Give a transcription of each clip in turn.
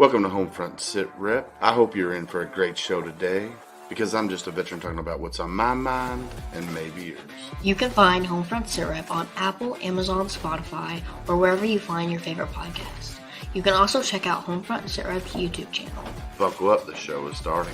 Welcome to HomeFront Sitrep. I hope you're in for a great show today because I'm just a veteran talking about what's on my mind and maybe yours. You can find HomeFront Sitrep on Apple, Amazon, Spotify, or wherever you find your favorite podcasts. You can also check out HomeFront Sitrep's YouTube channel. Buckle up, the show is starting.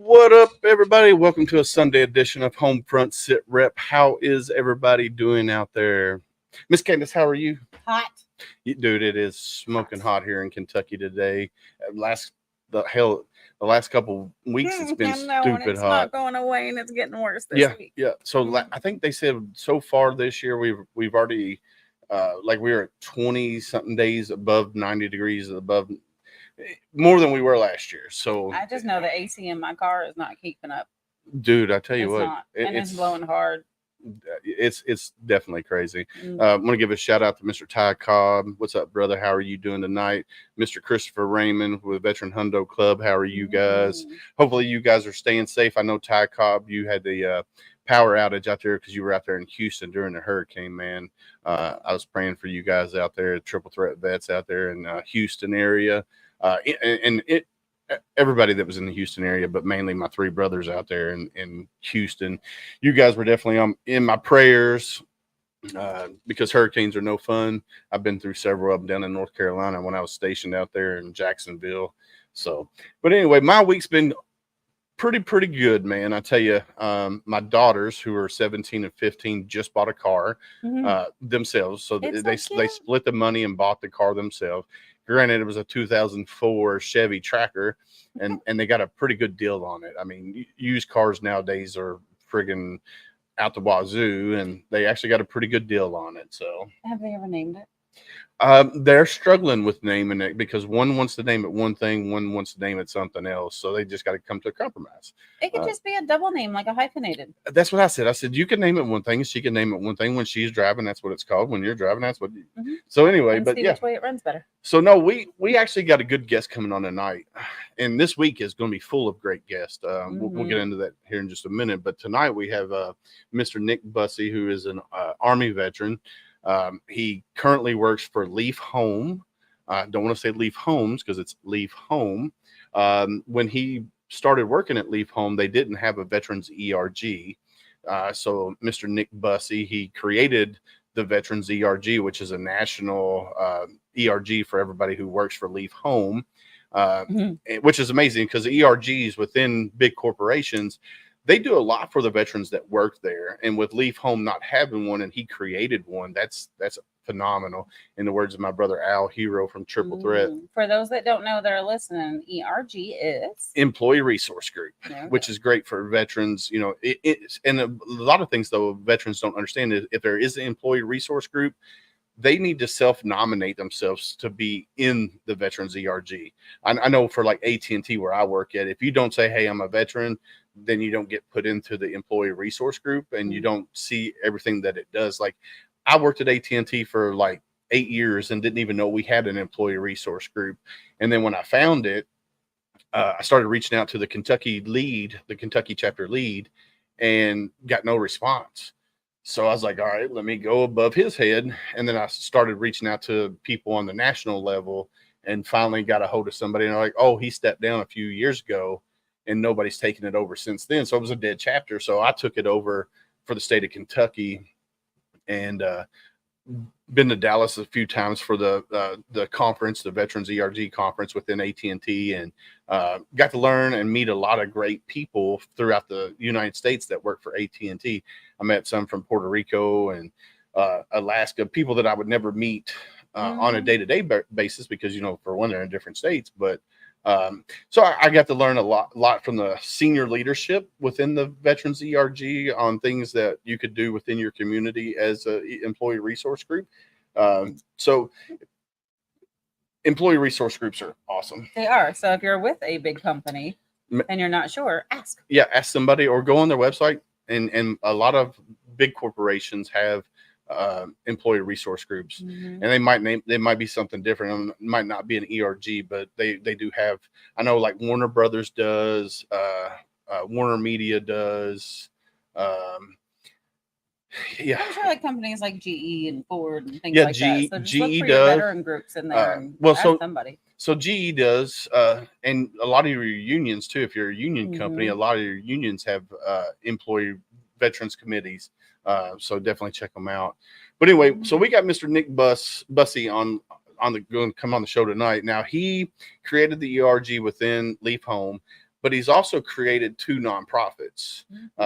What up, everybody? Welcome to a Sunday edition of HomeFront Sitrep. How is everybody doing out there? Miss Candace, how are you? Hot. Dude, it is smoking hot here in Kentucky today. The last couple weeks it's been stupid it's hot. It's not going away, and it's getting worse this week. Yeah. So I think they said so far this year we've already we were at 20 something days above 90 degrees above. More than we were last year. So I just know the AC in my car is not keeping up. Dude, I tell you what, it's blowing hard. It's definitely crazy. I'm going to give a shout out to Mr. Ty Cobb. What's up, brother? How are you doing tonight? Mr. Christopher Raymond with Veteran Hundo Club. How are you guys? Hopefully you guys are staying safe. I know Ty Cobb, you had the power outage out there because you were out there in Houston during the hurricane, man. I was praying for you guys out there, triple threat vets out there in Houston area. Everybody that was in the Houston area, but mainly my three brothers out there in Houston. You guys were definitely in my prayers because hurricanes are no fun. I've been through several of them down in North Carolina when I was stationed out there in Jacksonville. So, but anyway, my week's been pretty good, man. I tell you, my daughters who are 17 and 15 just bought a car themselves. So they split the money and bought the car themselves. Granted, it was a 2004 Chevy Tracker, and they got a pretty good deal on it. I mean, used cars nowadays are friggin' out the wazoo, and they actually got a pretty good deal on it. So, have they ever named it? They're struggling with naming it because one wants to name it one thing, one wants to name it something else. So they just got to come to a compromise. It could just be a double name, like a hyphenated. That's what I said. I said, you can name it one thing and she can name it one thing. When she's driving, that's what it's called. When you're driving, that's what. So anyway, and see which way it runs better. So no, we actually got a good guest coming on tonight. And this week is going to be full of great guests. We'll get into that here in just a minute. But tonight we have Mr. Nick Busse, who is an Army veteran. He currently works for Leaf Home. Don't want to say Leaf Homes because it's Leaf Home. When he started working at Leaf Home, they didn't have a veterans ERG. So Mr. Nick Busse, he created the veterans ERG, which is a national ERG for everybody who works for Leaf Home, which is amazing because ERGs within big corporations, they do a lot for the veterans that work there. And with Leaf Home not having one and he created one, that's phenomenal. In the words of my brother Al Hero from Triple Threat. For those that don't know that are listening, ERG is Employee Resource Group, which is great for veterans. You know, and a lot of things though veterans don't understand is if there is an employee resource group, they need to self-nominate themselves to be in the veterans ERG. I know for like AT&T where I work at, if you don't say, hey, I'm a veteran, then you don't get put into the employee resource group and you don't see everything that it does. Like I worked at AT&T for like 8 years and didn't even know we had an employee resource group. And then when I found it, I started reaching out to the Kentucky chapter lead and got no response. So I was like, all right, let me go above his head. And then I started reaching out to people on the national level and finally got a hold of somebody. And they're like, oh, he stepped down a few years ago and nobody's taken it over since then. So it was a dead chapter. So I took it over for the state of Kentucky. And been to Dallas a few times for the conference, the Veterans ERG conference within AT&T, and got to learn and meet a lot of great people throughout the United States that work for AT&T. I met some from Puerto Rico and Alaska, people that I would never meet on a day-to-day basis because, for one, they're in different states. But so I got to learn a lot from the senior leadership within the Veterans ERG on things that you could do within your community as an employee resource group. So employee resource groups are awesome. They are. So if you're with a big company and you're not sure, ask. Yeah, ask somebody or go on their website. And a lot of big corporations have employee resource groups, and they might be something different. It might not be an ERG, but they do have. I know, like Warner Brothers does, Warner Media does. Yeah, I'm sure like companies like GE and Ford and things Yeah, like that. So just look GE for your does. veteran groups in there and Well, ask so somebody. So GE does, and a lot of your unions too. If you're a union company, a lot of your unions have employee veterans committees. So definitely check them out. But anyway, so we got Mr. Nick Busse on going to come on the show tonight. Now he created the ERG within Leaf Home, but he's also created 2 nonprofits,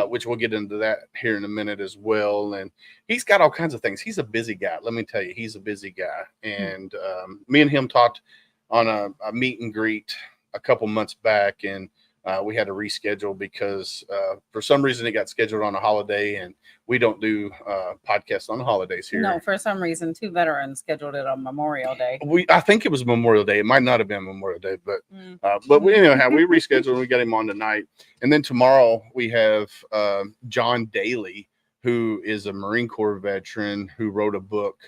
which we'll get into that here in a minute as well. And he's got all kinds of things. He's a busy guy. Let me tell you, he's a busy guy. And me and him talked on a meet and greet a couple months back, and we had to reschedule because for some reason it got scheduled on a holiday, and we don't do podcasts on the holidays here. No, for some reason, 2 veterans scheduled it on Memorial Day. I think it was Memorial Day. It might not have been Memorial Day, but we we rescheduled and we got him on tonight. And then tomorrow we have John Daly, who is a Marine Corps veteran who wrote a book,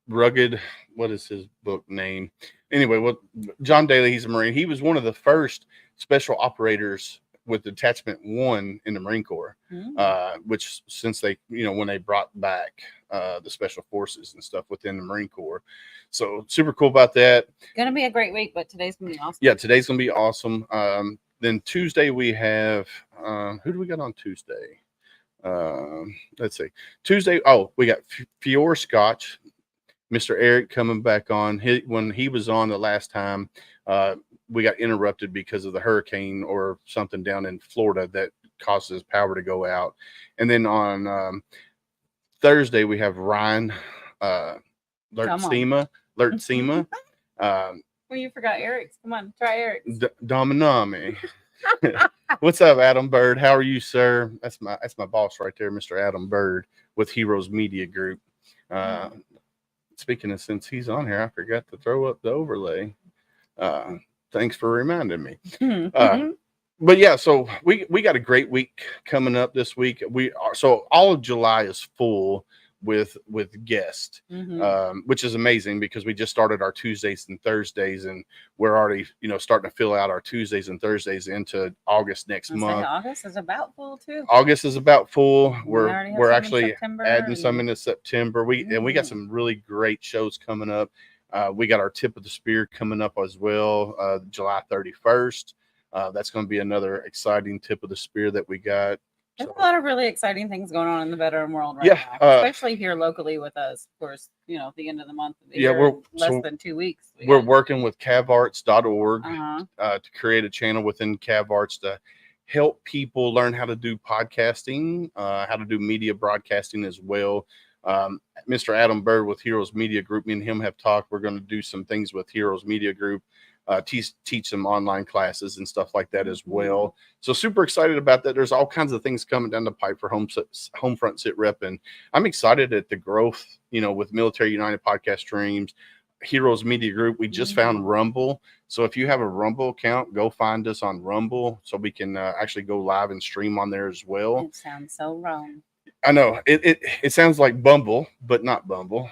Rugged. What is his book name? Anyway, John Daly, he's a Marine. He was one of the first special operators with Detachment 1 in the Marine Corps, which since they, when they brought back the special forces and stuff within the Marine Corps. So super cool about that. Gonna be a great week, but today's gonna be awesome. Yeah, today's gonna be awesome. Then Tuesday we have who do we got on Tuesday? Let's see. Tuesday. Oh, we got Fior Scotch. Mr. Eric coming back on. When he was on the last time, we got interrupted because of the hurricane or something down in Florida that causes power to go out. And then on Thursday, we have Ryan Lertzema. Well, you forgot Eric's. Come on, try Eric's. Dominami. What's up, Adam Bird? How are you, sir? That's my boss right there, Mr. Adam Bird with Heroes Media Group. Speaking of, since he's on here, I forgot to throw up the overlay. Thanks for reminding me. But yeah, so we got a great week coming up this week. So all of July is full with guests, which is amazing because we just started our Tuesdays and Thursdays, and we're already starting to fill out our Tuesdays and Thursdays into August next month. August is about full too. August is about full. We're actually adding some into September. We got some really great shows coming up. We got our Tip of the Spear coming up as well, July 31st. That's going to be another exciting Tip of the Spear that we got. There's a lot of really exciting things going on in the veteran world right now, especially here locally with us. Of course, the end of the month. We're less than 2 weeks. We're working with cavarts.org to create a channel within CavArts to help people learn how to do podcasting, how to do media broadcasting as well. Mr. Adam Bird with Heroes Media Group, me and him have talked. We're going to do some things with Heroes Media Group. Teach some online classes and stuff like that as well. So super excited about that. There's all kinds of things coming down the pipe for HomeFront Sitrep, and I'm excited at the growth, with Military United Podcast Streams, Heroes Media Group. We just found Rumble. So if you have a Rumble account, go find us on Rumble so we can actually go live and stream on there as well. It sounds so wrong. I know it sounds like Bumble, but not Bumble.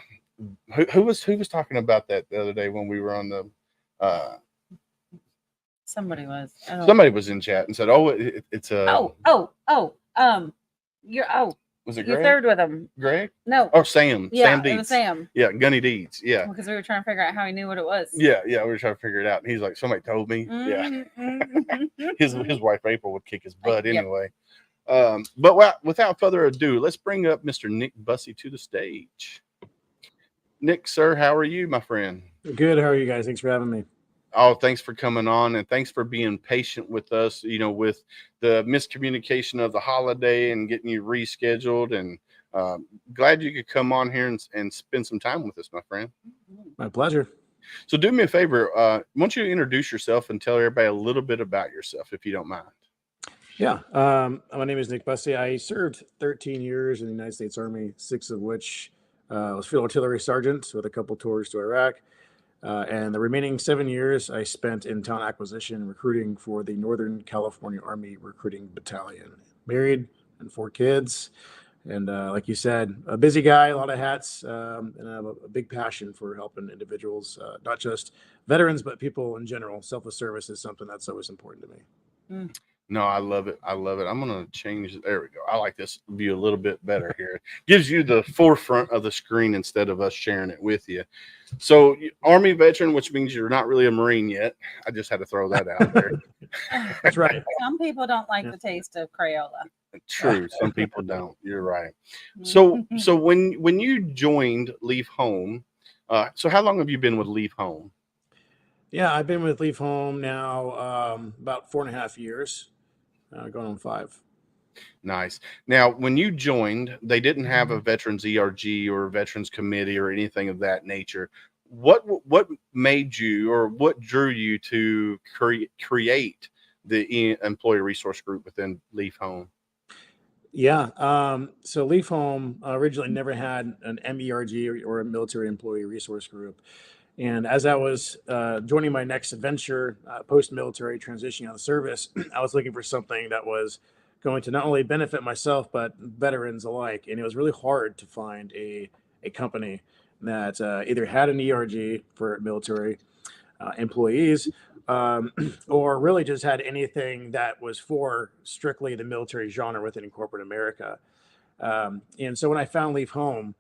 Who was talking about that the other day when we were on the Somebody was in chat and said, "Oh, it's a was it Greg? You third with him, Greg? No, or Sam? Yeah, Sam Deeds. It was Sam. Yeah, Gunny Deeds. Yeah, because we were trying to figure out how he knew what it was. Yeah, we were trying to figure it out, and he's like, "Somebody told me." Yeah, his wife April would kick his butt anyway. But without further ado, let's bring up Mr. Nick Busse to the stage. Nick, sir, how are you, my friend? Good. How are you guys? Thanks for having me. Oh, thanks for coming on, and thanks for being patient with us, with the miscommunication of the holiday and getting you rescheduled. And glad you could come on here and spend some time with us, my friend. My pleasure. So do me a favor. Why don't you introduce yourself and tell everybody a little bit about yourself, if you don't mind? Yeah. My name is Nick Busse. I served 13 years in the United States Army, 6 of which was field artillery sergeant with a couple tours to Iraq. And the remaining 7 years I spent in talent acquisition recruiting for the Northern California Army Recruiting Battalion. Married and 4 kids. And like you said, a busy guy, a lot of hats, and I have a big passion for helping individuals, not just veterans, but people in general. Selfless service is something that's always important to me. No, I love it. I love it. I'm going to change. There we go. I like this view a little bit better here. It gives you the forefront of the screen instead of us sharing it with you. So Army veteran, which means you're not really a Marine yet. I just had to throw that out there. That's right. Some people don't like the taste of Crayola. True. Some people don't. You're right. So when you joined Leave Home, so how long have you been with Leave Home? Yeah, I've been with Leave Home now about 4.5 years, going on 5. Nice. Now, when you joined, they didn't have a veterans ERG or veterans committee or anything of that nature. What made you, or what drew you to create the employee resource group within Leave Home? Yeah. So Leave Home originally never had an MERG or a military employee resource group. And as I was joining my next adventure, post-military, transitioning out of service, I was looking for something that was going to not only benefit myself, but veterans alike. And it was really hard to find a company that either had an ERG for military employees, or really just had anything that was for strictly the military genre within corporate America. And so when I found Leave Home,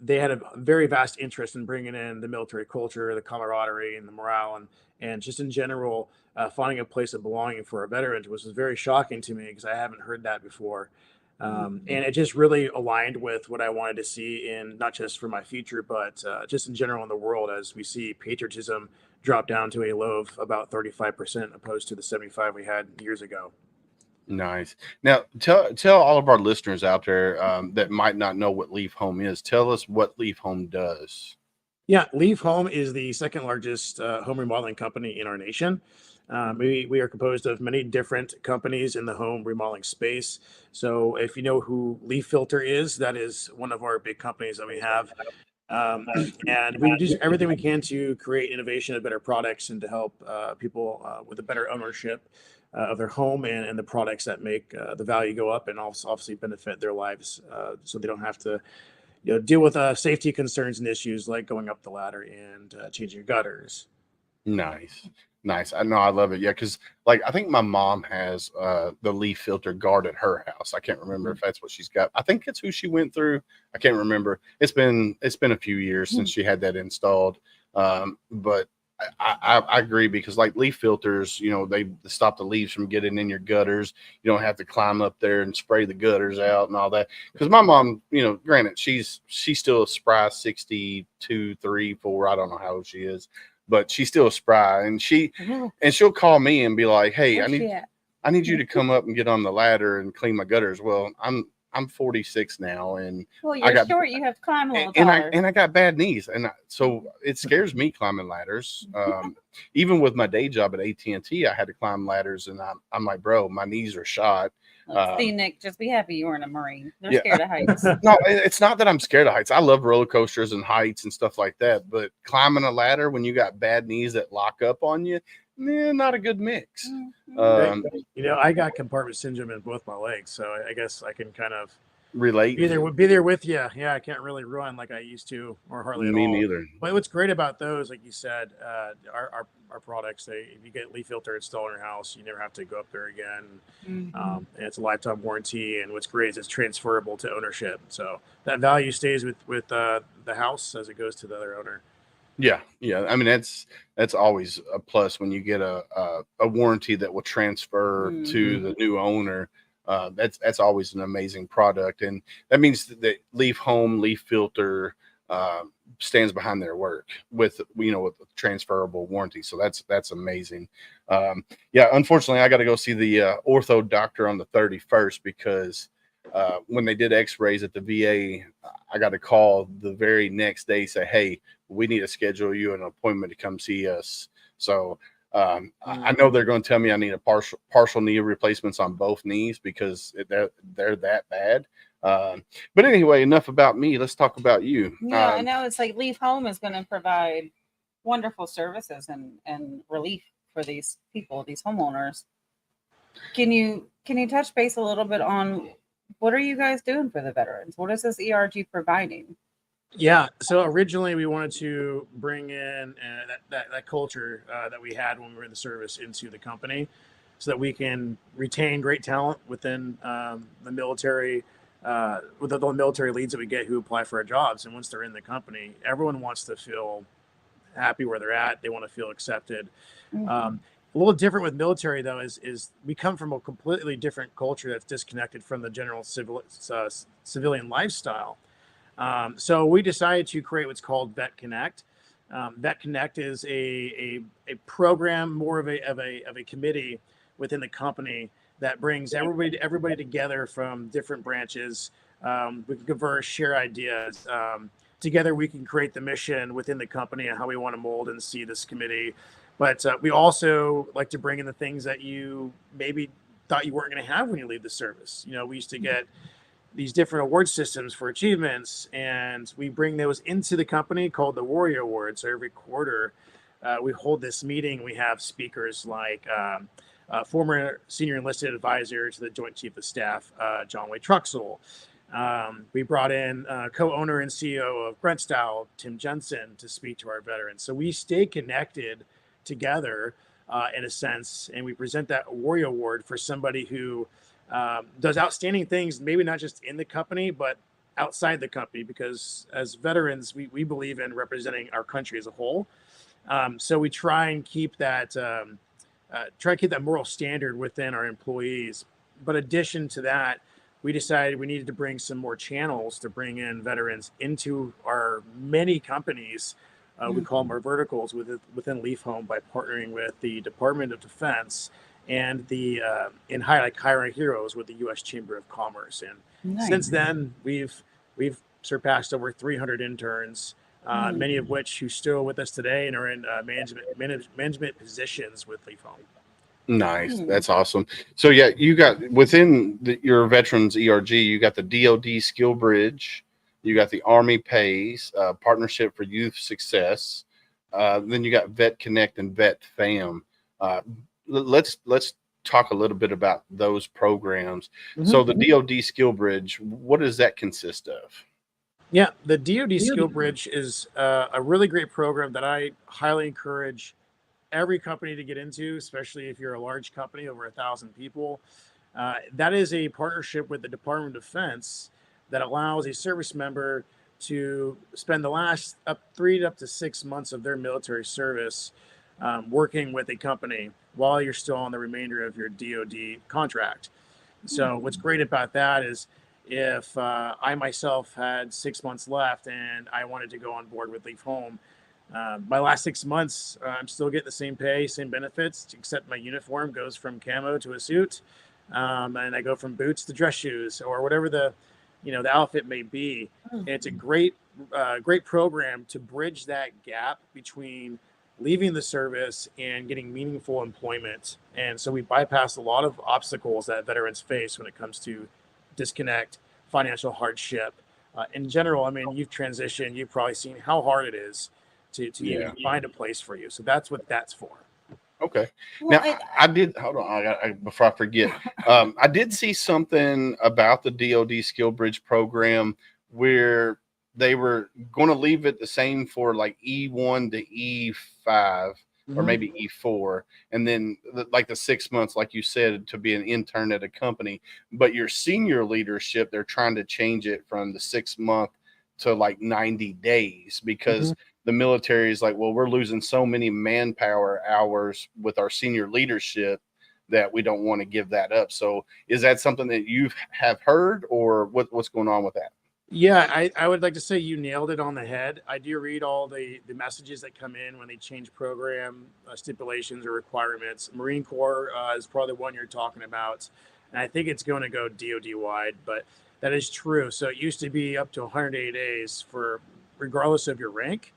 they had a very vast interest in bringing in the military culture, the camaraderie, and the morale, and just in general, finding a place of belonging for our veterans, which was very shocking to me because I haven't heard that before. And it just really aligned with what I wanted to see in not just for my future, but just in general in the world, as we see patriotism drop down to a low of about 35% opposed to the 75 we had years ago. Nice. Now, tell all of our listeners out there that might not know what Leave Home is. Tell us what Leave Home does. Yeah, Leave Home is the second largest home remodeling company in our nation. We are composed of many different companies in the home remodeling space. So if you know who Leaf Filter is, that is one of our big companies that we have. And we do everything we can to create innovation and better products and to help people with a better ownership of their home and the products that make the value go up and also obviously benefit their lives, so they don't have to deal with safety concerns and issues like going up the ladder and changing gutters. Nice. I know, I love it. Yeah, because I think my mom has the leaf filter guard at her house. I can't remember if that's what she's got. I think it's who she went through. I can't remember. It's been a few years since she had that installed. But I agree, because leaf filters, they stop the leaves from getting in your gutters. You don't have to climb up there and spray the gutters out and all that. Because my mom, granted, she's still a spry 62, 3, 4. I don't know how old she is, but she's still spry, and she'll call me and be like, "Hey, I need you to come up and get on the ladder and clean my gutters." Well, I'm 46 now, and you're short. You have to climb a little taller. And I got bad knees, and so it scares me climbing ladders. Even with my day job at AT&T, I had to climb ladders, and I'm like, bro, my knees are shot. See, Nick, just be happy you weren't a Marine. They're scared of heights. No, it's not that I'm scared of heights. I love roller coasters and heights and stuff like that. But climbing a ladder when you got bad knees that lock up on you, not a good mix. I got compartment syndrome in both my legs, so I guess I can kind of relate. Be there with you. Yeah, I can't really run like I used to, or hardly at all. Me neither. But what's great about those, like you said, our products, if you get leaf filter installed in your house, you never have to go up there again. And it's a lifetime warranty. And what's great is it's transferable to ownership, so that value stays with the house as it goes to the other owner. Yeah. I mean, that's always a plus when you get a warranty that will transfer to the new owner. That's always an amazing product, and that means that Leaf Home, Leaf Filter stands behind their work with with transferable warranty. So that's amazing. Yeah, unfortunately, I got to go see the ortho doctor on the 31st because when they did X-rays at the VA, I got a call the very next day say, "Hey, we need to schedule you an appointment to come see us." So I know they're going to tell me I need a partial knee replacements on both knees because they're that bad. But anyway, enough about me. Let's talk about you. Yeah, I know it's like Leaf Home is going to provide wonderful services and relief for these people, these homeowners. Can you touch base a little bit on what are you guys doing for the veterans? What is this ERG providing? Yeah, so originally we wanted to bring in that culture that we had when we were in the service into the company, so that we can retain great talent within the military, with the military leads that we get who apply for our jobs. And once they're in the company, everyone wants to feel happy where they're at. They want to feel accepted. A little different with military though is we come from a completely different culture that's disconnected from the general civilian lifestyle. So we decided to create what's called Vet Connect. Vet Connect is a program, more of a committee within the company that brings everybody together from different branches. We can converse, share ideas. Together we can create the mission within the company and how we want to mold and see this committee. But we also like to bring in the things that you maybe thought you weren't going to have when you leave the service. We used to get these different award systems for achievements, and we bring those into the company called the Warrior Awards. So every quarter we hold this meeting. We have speakers like former senior enlisted advisor to the Joint Chief of Staff, John Wayne Truxell. We brought in co-owner and CEO of Brent Style, Tim Jensen, to speak to our veterans. So we stay connected together in a sense, and we present that Warrior Award for somebody who does outstanding things, maybe not just in the company, but outside the company, because as veterans, we believe in representing our country as a whole. So we try and keep that moral standard within our employees. But addition to that, we decided we needed to bring some more channels to bring in veterans into our many companies. We call them our verticals within Leaf Home, by partnering with the Department of Defense and the Hiring Heroes with the U.S. Chamber of Commerce. And since then, we've surpassed over 300 interns, many of which who still with us today and are in management positions with Leaf Home. Nice. That's awesome. So yeah, you got within your veterans ERG, you got the DoD Skill Bridge, you got the Army Pays, Partnership for Youth Success, then you got Vet Connect and Vet Fam. Let's talk a little bit about those programs. So the DoD Skill Bridge, what does that consist of? Yeah, the DoD Skill Bridge is a really great program that I highly encourage every company to get into, especially if you're a large company over 1,000 people. That is a partnership with the Department of Defense that allows a service member to spend the last 3 to 6 months of their military service working with a company while you're still on the remainder of your DoD contract. So what's great about that is if I myself had 6 months left and I wanted to go on board with Leaf Home, my last 6 months, I'm still getting the same pay, same benefits, except my uniform goes from camo to a suit, and I go from boots to dress shoes or whatever the outfit may be. And it's a great program to bridge that gap between leaving the service and getting meaningful employment. And so we bypass a lot of obstacles that veterans face when it comes to disconnect, financial hardship. In general, I mean, you've transitioned, you've probably seen how hard it is to even find a place for you. So that's what that's for. Okay. Now I did, hold on, before I forget, I did see something about the DoD Skill Bridge program where they were going to leave it the same for like E1 to E5 or maybe E4. And then like the 6 months, like you said, to be an intern at a company, but your senior leadership, they're trying to change it from the 6 month to like 90 days because the military is like, well, we're losing so many manpower hours with our senior leadership that we don't want to give that up. So is that something that you have heard, or what's going on with that? Yeah, I would like to say you nailed it on the head. I do read all the messages that come in when they change program stipulations or requirements. Marine Corps is probably the one you're talking about. And I think it's going to go DoD wide, but that is true. So it used to be up to 180 days for regardless of your rank.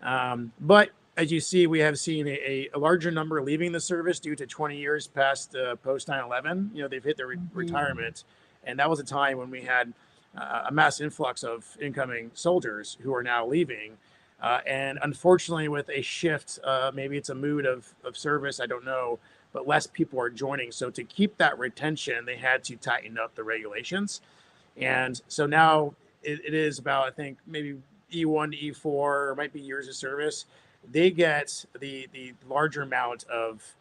But as you see, we have seen a larger number leaving the service due to 20 years past post 9/11. You know, they've hit their retirement. And that was a time when we had a mass influx of incoming soldiers who are now leaving. And unfortunately, with a shift, maybe it's a mood of service, I don't know, but less people are joining. So to keep that retention, they had to tighten up the regulations. And so now it is about, I think, maybe E1 to E4, or might be years of service. They get the larger amount of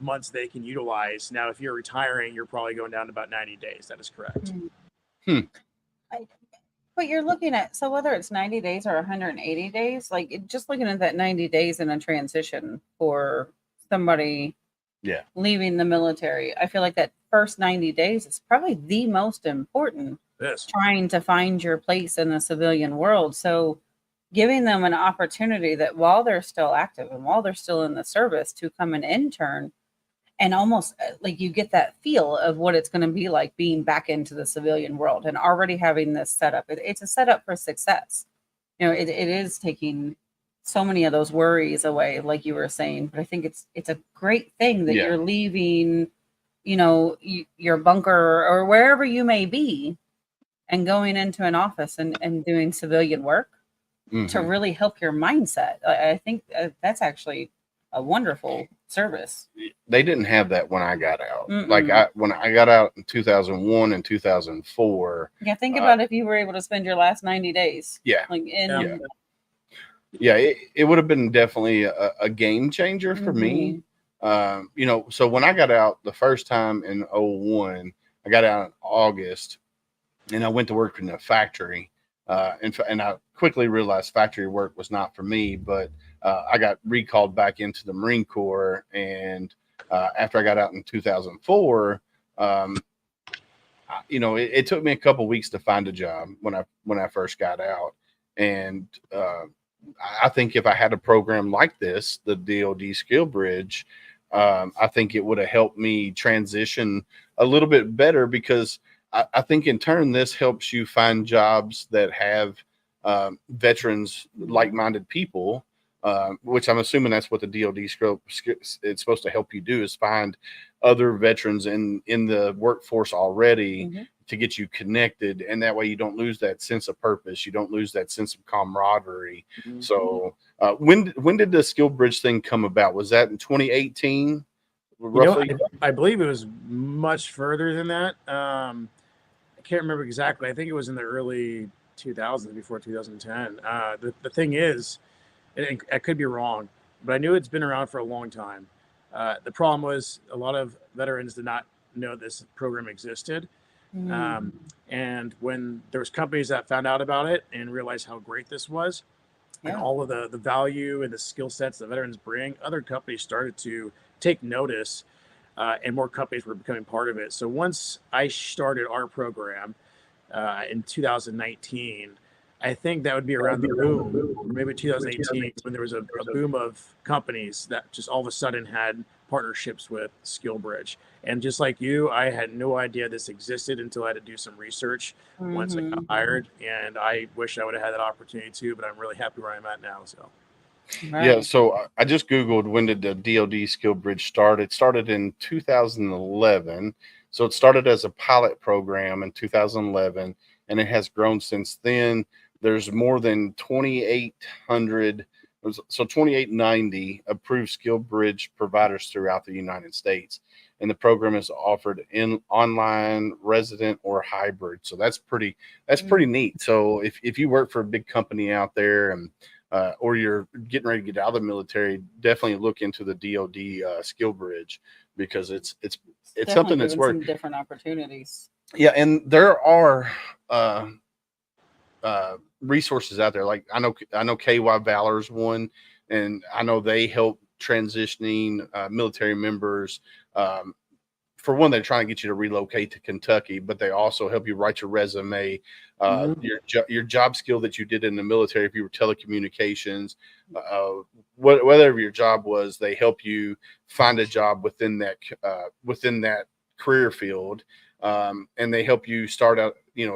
months they can utilize. Now, if you're retiring, you're probably going down to about 90 days. That is correct. But you're looking at, so whether it's 90 days or 180 days, like just looking at that 90 days in a transition for somebody leaving the military, I feel like that first 90 days is probably the most important. Yes. Trying to find your place in the civilian world. So giving them an opportunity that while they're still active and while they're still in the service to come and intern, and almost like you get that feel of what it's going to be like being back into the civilian world and already having this setup. It's a setup for success. You know, it is taking so many of those worries away, like you were saying, but I think it's a great thing that you're leaving, you know, your bunker or wherever you may be and going into an office and doing civilian work to really help your mindset. I think that's actually a wonderful service. They didn't have that when I got out. Like when I got out in 2001 and 2004. Yeah, think about if you were able to spend your last 90 days. Yeah. Like in it would have been definitely a game changer for me. You know, so when I got out the first time in 01, I got out in August and I went to work in a factory. And I quickly realized factory work was not for me, but I got recalled back into the Marine Corps. And after I got out in 2004, you know, it took me a couple weeks to find a job when I first got out. And I think if I had a program like this, the DoD Skill Bridge, I think it would have helped me transition a little bit better, because I think in turn, this helps you find jobs that have veterans, like-minded people, which I'm assuming that's what the DoD scope it's supposed to help you do, is find other veterans in the workforce already to get you connected. And that way you don't lose that sense of purpose. You don't lose that sense of camaraderie. So when did the Skill Bridge thing come about? Was that in 2018? Roughly? You know, I believe it was much further than that. I can't remember exactly. I think it was in the early 2000s, before 2010. The thing is, and I could be wrong, but I knew it's been around for a long time. The problem was a lot of veterans did not know this program existed. And when there was companies that found out about it and realized how great this was, and all of the value and the skill sets that veterans bring, other companies started to take notice, and more companies were becoming part of it. So once I started our program in 2019, I think that would be around the boom, or maybe 2018, when there was a boom of companies that just all of a sudden had partnerships with SkillBridge. And just like you, I had no idea this existed until I had to do some research once I got hired. And I wish I would have had that opportunity too, but I'm really happy where I'm at now. So. Right. Yeah, so I just Googled, when did the DoD Skill Bridge start? It started in 2011. So it started as a pilot program in 2011, and it has grown since then. There's more than 2,800, so 2,890 approved Skill Bridge providers throughout the United States. And the program is offered in online, resident, or hybrid. So that's pretty neat. So if you work for a big company out there, and or you're getting ready to get out of the military, definitely look into the DoD Skill Bridge, because it's something that's worth some different opportunities. Yeah, and there are resources out there. Like I know KY Valor is one, and I know they help transitioning military members. For one, they're trying to get you to relocate to Kentucky, but they also help you write your resume, your job skill that you did in the military. If you were telecommunications, whatever your job was, they help you find a job within that career field, and they help you start out,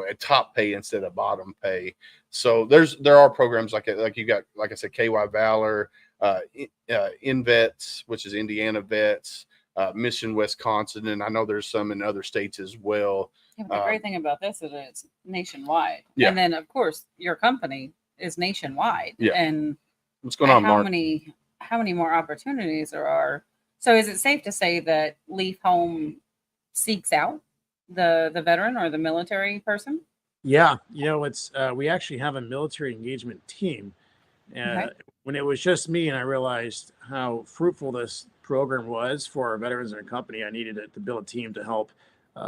at top pay instead of bottom pay. So there are programs like you got, like I said, KY Valor, InVets, which is Indiana Vets. Mission, Wisconsin, and I know there's some in other states as well. Yeah, but the great thing about this is it's nationwide. Yeah. And then, of course, your company is nationwide. Yeah. And what's going on, how Mark? many more opportunities there are? So is it safe to say that Leaf Home seeks out the veteran or the military person? Yeah, it's we actually have a military engagement team. Okay. When it was just me and I realized how fruitful this program was for our veterans in our company, I needed to build a team to help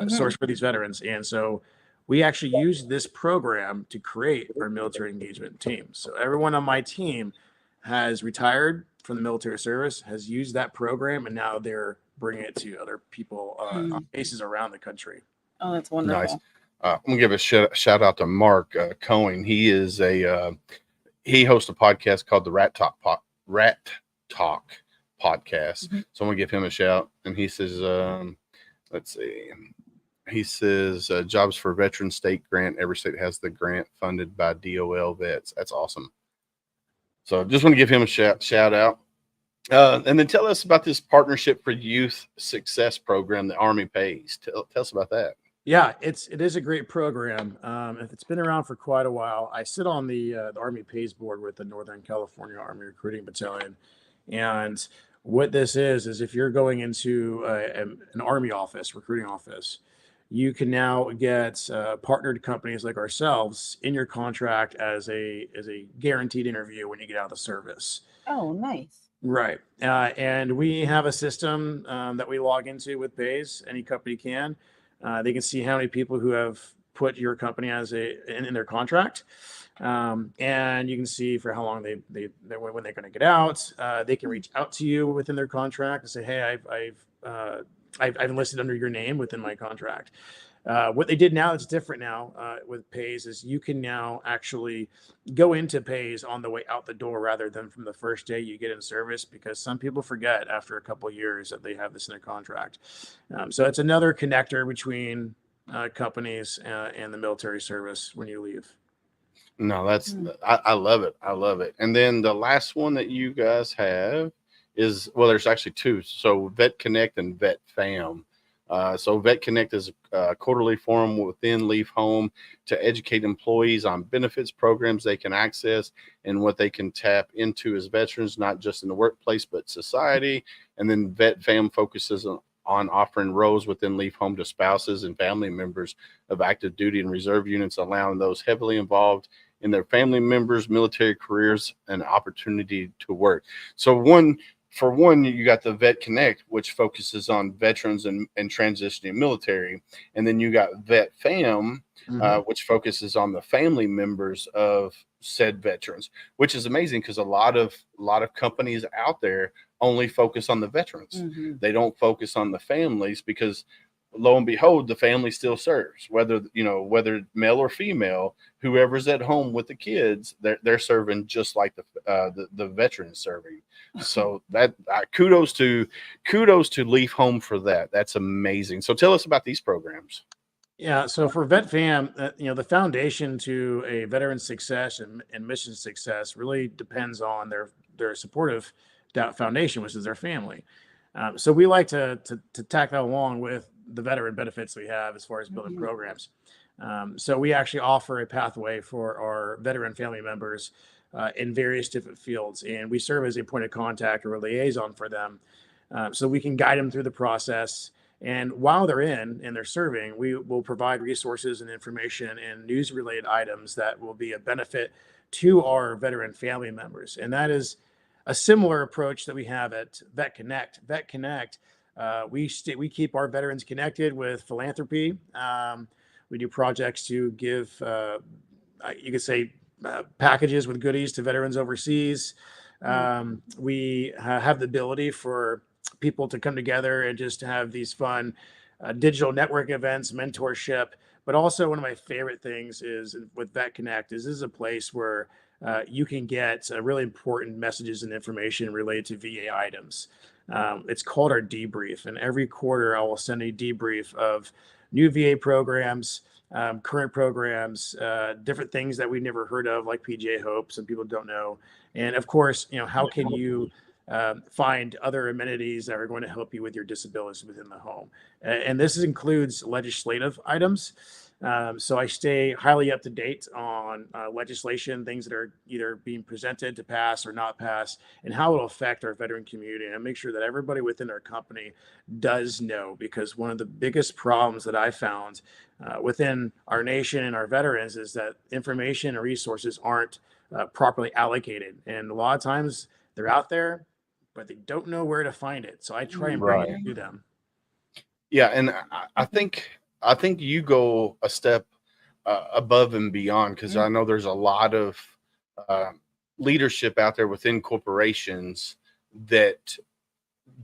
source for these veterans. And so we actually used this program to create our military engagement team. So everyone on my team has retired from the military service, has used that program, and now they're bringing it to other people on bases around the country. Oh, that's wonderful. Nice. I'm gonna give a shout out to Mark Cohen. He is he hosts a podcast called the Rat Talk podcast. So I'm gonna give him a shout. And he says, let's see. He says, jobs for veteran state grant. Every state has the grant funded by DOL vets. That's awesome. So just want to give him a shout out. And then tell us about this Partnership for Youth Success program the Army pays. Tell us about that. Yeah, it is a great program. It's been around for quite a while. I sit on the Army Pays Board with the Northern California Army Recruiting Battalion. And what this is if you're going into an Army office, recruiting office, you can now get partnered companies like ourselves in your contract as a guaranteed interview when you get out of the service. Oh, nice. Right. And we have a system that we log into with Pays. Any company can. They can see how many people who have put your company as in their contract, and you can see for how long when they're going to get out. They can reach out to you within their contract and say, "Hey, I've enlisted under your name within my contract." What they did now that's different now with Pays is you can now actually go into Pays on the way out the door rather than from the first day you get in service, because some people forget after a couple of years that they have this in their contract. So it's another connector between companies and the military service when you leave. No, that's I love it. I love it. And then the last one that you guys have is, well, there's actually two. So Vet Connect and Vet Fam. So Vet Connect is a quarterly forum within Leaf Home to educate employees on benefits, programs they can access, and what they can tap into as veterans, not just in the workplace, but society. And then Vet Fam focuses on offering roles within Leaf Home to spouses and family members of active duty and reserve units, allowing those heavily involved in their family members' military careers an opportunity to work. So for one, you got the Vet Connect, which focuses on veterans and transitioning military. And then you got Vet Fam, which focuses on the family members of said veterans, which is amazing because a lot of companies out there only focus on the veterans. They don't focus on the families because, lo and behold, the family still serves, whether male or female, whoever's at home with the kids, they're serving just like the veteran is serving. So that kudos to Leaf Home for that. That's amazing. So tell us about these programs. Yeah, so for Vet Fam, the foundation to a veteran's success and mission success really depends on their supportive foundation, which is their family. So we like to tack that along with the veteran benefits we have as far as building programs. So we actually offer a pathway for our veteran family members in various different fields, and we serve as a point of contact or a liaison for them, so we can guide them through the process. And while they're in and they're serving, we will provide resources and information and news-related items that will be a benefit to our veteran family members. And that is a similar approach that we have at Vet Connect. Vet Connect, we keep our veterans connected with philanthropy. We do projects to give, you could say, packages with goodies to veterans overseas. We have the ability for people to come together and just have these fun digital network events, mentorship. But also one of my favorite things is with Vet Connect is this is a place where you can get really important messages and information related to VA items. It's called our debrief, and every quarter I will send a debrief of new VA programs, current programs, different things that we've never heard of, like PGA Hope, some people don't know. And of course, how can you find other amenities that are going to help you with your disabilities within the home? And this includes legislative items. So I stay highly up to date on legislation, things that are either being presented to pass or not pass, and how it'll affect our veteran community. And make sure that everybody within our company does know, because one of the biggest problems that I found within our nation and our veterans is that information and resources aren't properly allocated. And a lot of times they're out there, but they don't know where to find it. So I try and bring it to them. Yeah, and I think you go a step above and beyond, because I know there's a lot of leadership out there within corporations that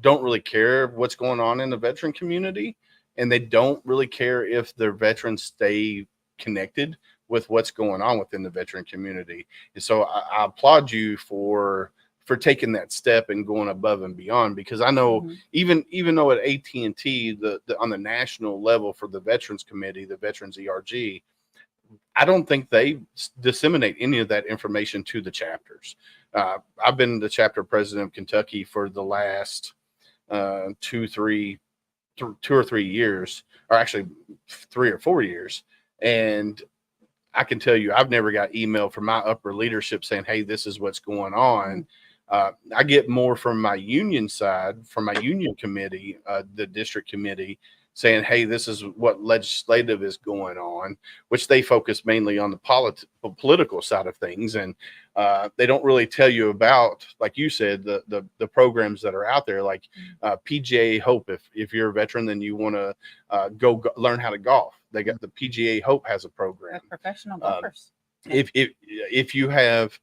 don't really care what's going on in the veteran community, and they don't really care if their veterans stay connected with what's going on within the veteran community. And so I applaud you for taking that step and going above and beyond, because I know even though at AT&T, the on the national level for the Veterans Committee, the Veterans ERG, I don't think they disseminate any of that information to the chapters. I've been the chapter president of Kentucky for the last 2 or 3 years, or actually 3 or 4 years. And I can tell you, I've never got email from my upper leadership saying, hey, this is what's going on. I get more from my union side, from my union committee, the district committee, saying, hey, this is what legislative is going on, which they focus mainly on the political side of things. And they don't really tell you about, like you said, the programs that are out there, like PGA Hope. If you're a veteran, then you want to go learn how to golf. They got the PGA Hope has a program. Professional golfers. If you have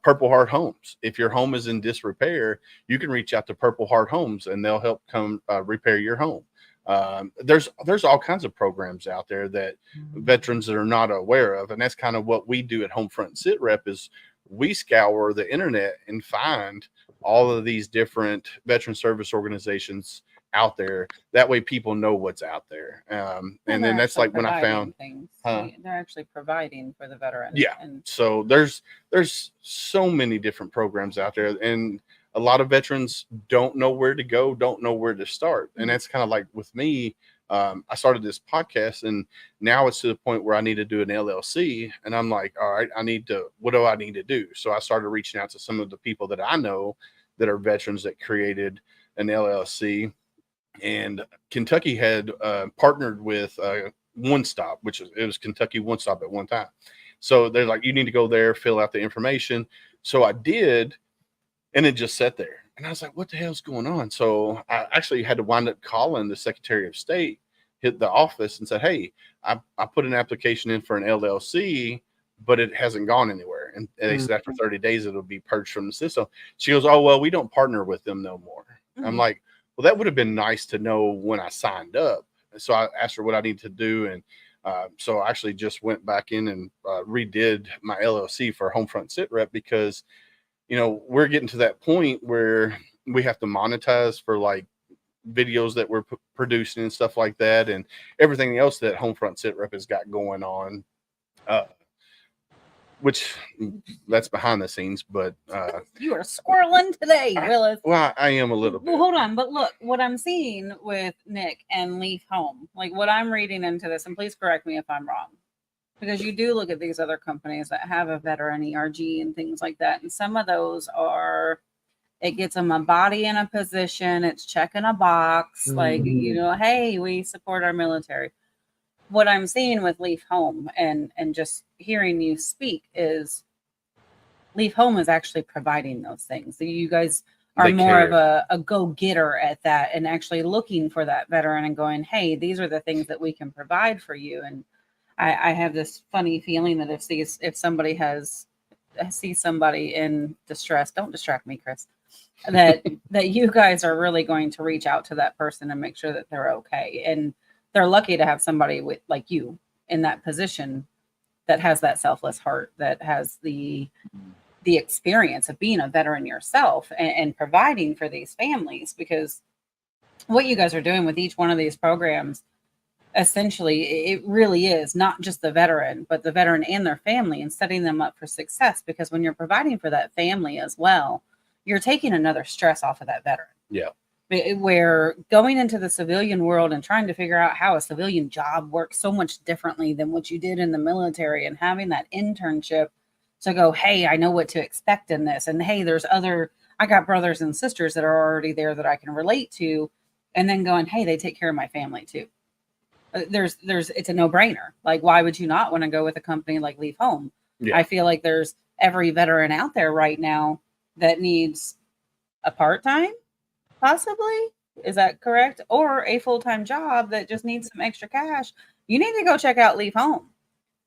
Purple Heart Homes, if your home is in disrepair, you can reach out to Purple Heart Homes and they'll help come repair your home. There's all kinds of programs out there that veterans that are not aware of, and that's kind of what we do at HomeFront Sitrep is we scour the internet and find all of these different veteran service organizations out there. That way people know what's out there. And then that's like when I found things. They're actually providing for the veterans. Yeah. So there's so many different programs out there, and a lot of veterans don't know where to go, don't know where to start. And that's kind of like with me. I started this podcast, and now it's to the point where I need to do an LLC. And I'm like, all right, what do I need to do? So I started reaching out to some of the people that I know that are veterans that created an LLC. And Kentucky had partnered with One Stop, it was Kentucky One Stop at one time. So they're like, you need to go there, fill out the information. So I did, and it just sat there. And I was like, what the hell's going on? So I actually had to wind up calling the Secretary of State, hit the office and said, hey, I put an application in for an LLC, but it hasn't gone anywhere. And they said after 30 days, it'll be purged from the system. She goes, oh, well, we don't partner with them no more. I'm like, well, that would have been nice to know when I signed up. And so I asked her what I need to do. And so I actually just went back in and redid my LLC for HomeFront Sitrep, because, we're getting to that point where we have to monetize for like videos that we're producing and stuff like that, and everything else that HomeFront Sitrep has got going on, which that's behind the scenes. But you are squirreling today, Willis. Well, I am a little bit. Well, hold on, but look, what I'm seeing with Nick and Leaf Home, like what I'm reading into this, and please correct me if I'm wrong, because you do look at these other companies that have a veteran ERG and things like that, and some of those are, it gets them a body in a position, it's checking a box, like, hey, we support our military. What I'm seeing with Leaf Home and just hearing you speak is Leaf Home is actually providing those things. So you guys are more of a go-getter at that, and actually looking for that veteran and going, hey, these are the things that we can provide for you. And I have this funny feeling that if somebody has see somebody in distress, don't distract me, Chris, that you guys are really going to reach out to that person and make sure that they're okay. And they're lucky to have somebody with like you in that position that has that selfless heart, that has the experience of being a veteran yourself and providing for these families. Because what you guys are doing with each one of these programs, essentially, it really is not just the veteran, but the veteran and their family, and setting them up for success. Because when you're providing for that family as well, you're taking another stress off of that veteran. Yeah. Where going into the civilian world and trying to figure out how a civilian job works so much differently than what you did in the military, and having that internship to go, hey, I know what to expect in this. And hey, I got brothers and sisters that are already there that I can relate to. And then going, hey, they take care of my family too. It's a no-brainer. Like, why would you not want to go with a company like Leave Home? Yeah. I feel like there's every veteran out there right now that needs a part-time, possibly, is that correct? Or a full-time job that just needs some extra cash. You need to go check out Leave Home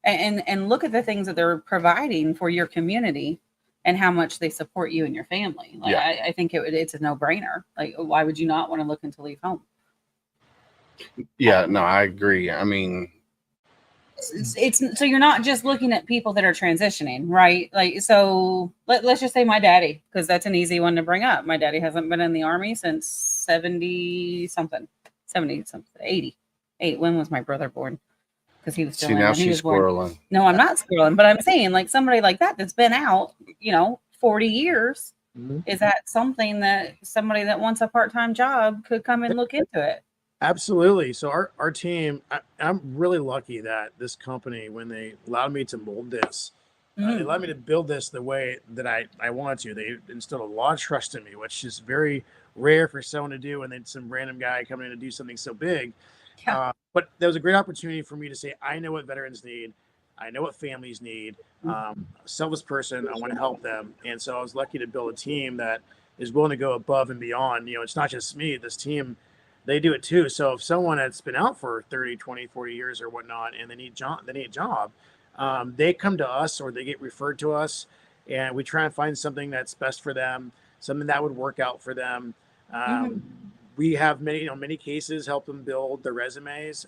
and look at the things that they're providing for your community and how much they support you and your family. Like, I think it's a no-brainer. Like, why would you not want to look into Leave Home? Yeah, no, I agree. I mean, it's so you're not just looking at people that are transitioning, right? Like, so let's just say my daddy, because that's an easy one to bring up. My daddy hasn't been in the Army since 70 something, 80. When was my brother born? Because he was still see, in now when he she's was born. squirreling. No, I'm not squirreling, but I'm saying like somebody like that's been out, 40 years. Mm-hmm. Is that something that somebody that wants a part-time job could come and look into it? Absolutely. So our team, I'm really lucky that this company, when they allowed me to mold this, they allowed me to build this the way that I wanted to. They instilled a lot of trust in me, which is very rare for someone to do. And then some random guy coming in to do something so big. Yeah. But there was a great opportunity for me to say, I know what veterans need. I know what families need. Selfless person, I want to help them. And so I was lucky to build a team that is willing to go above and beyond. It's not just me, this team, they do it too. So if someone that's been out for 30, 20, 40 years or whatnot, and they need a job, they come to us or they get referred to us, and we try and find something that's best for them, something that would work out for them. We have many cases help them build their resumes.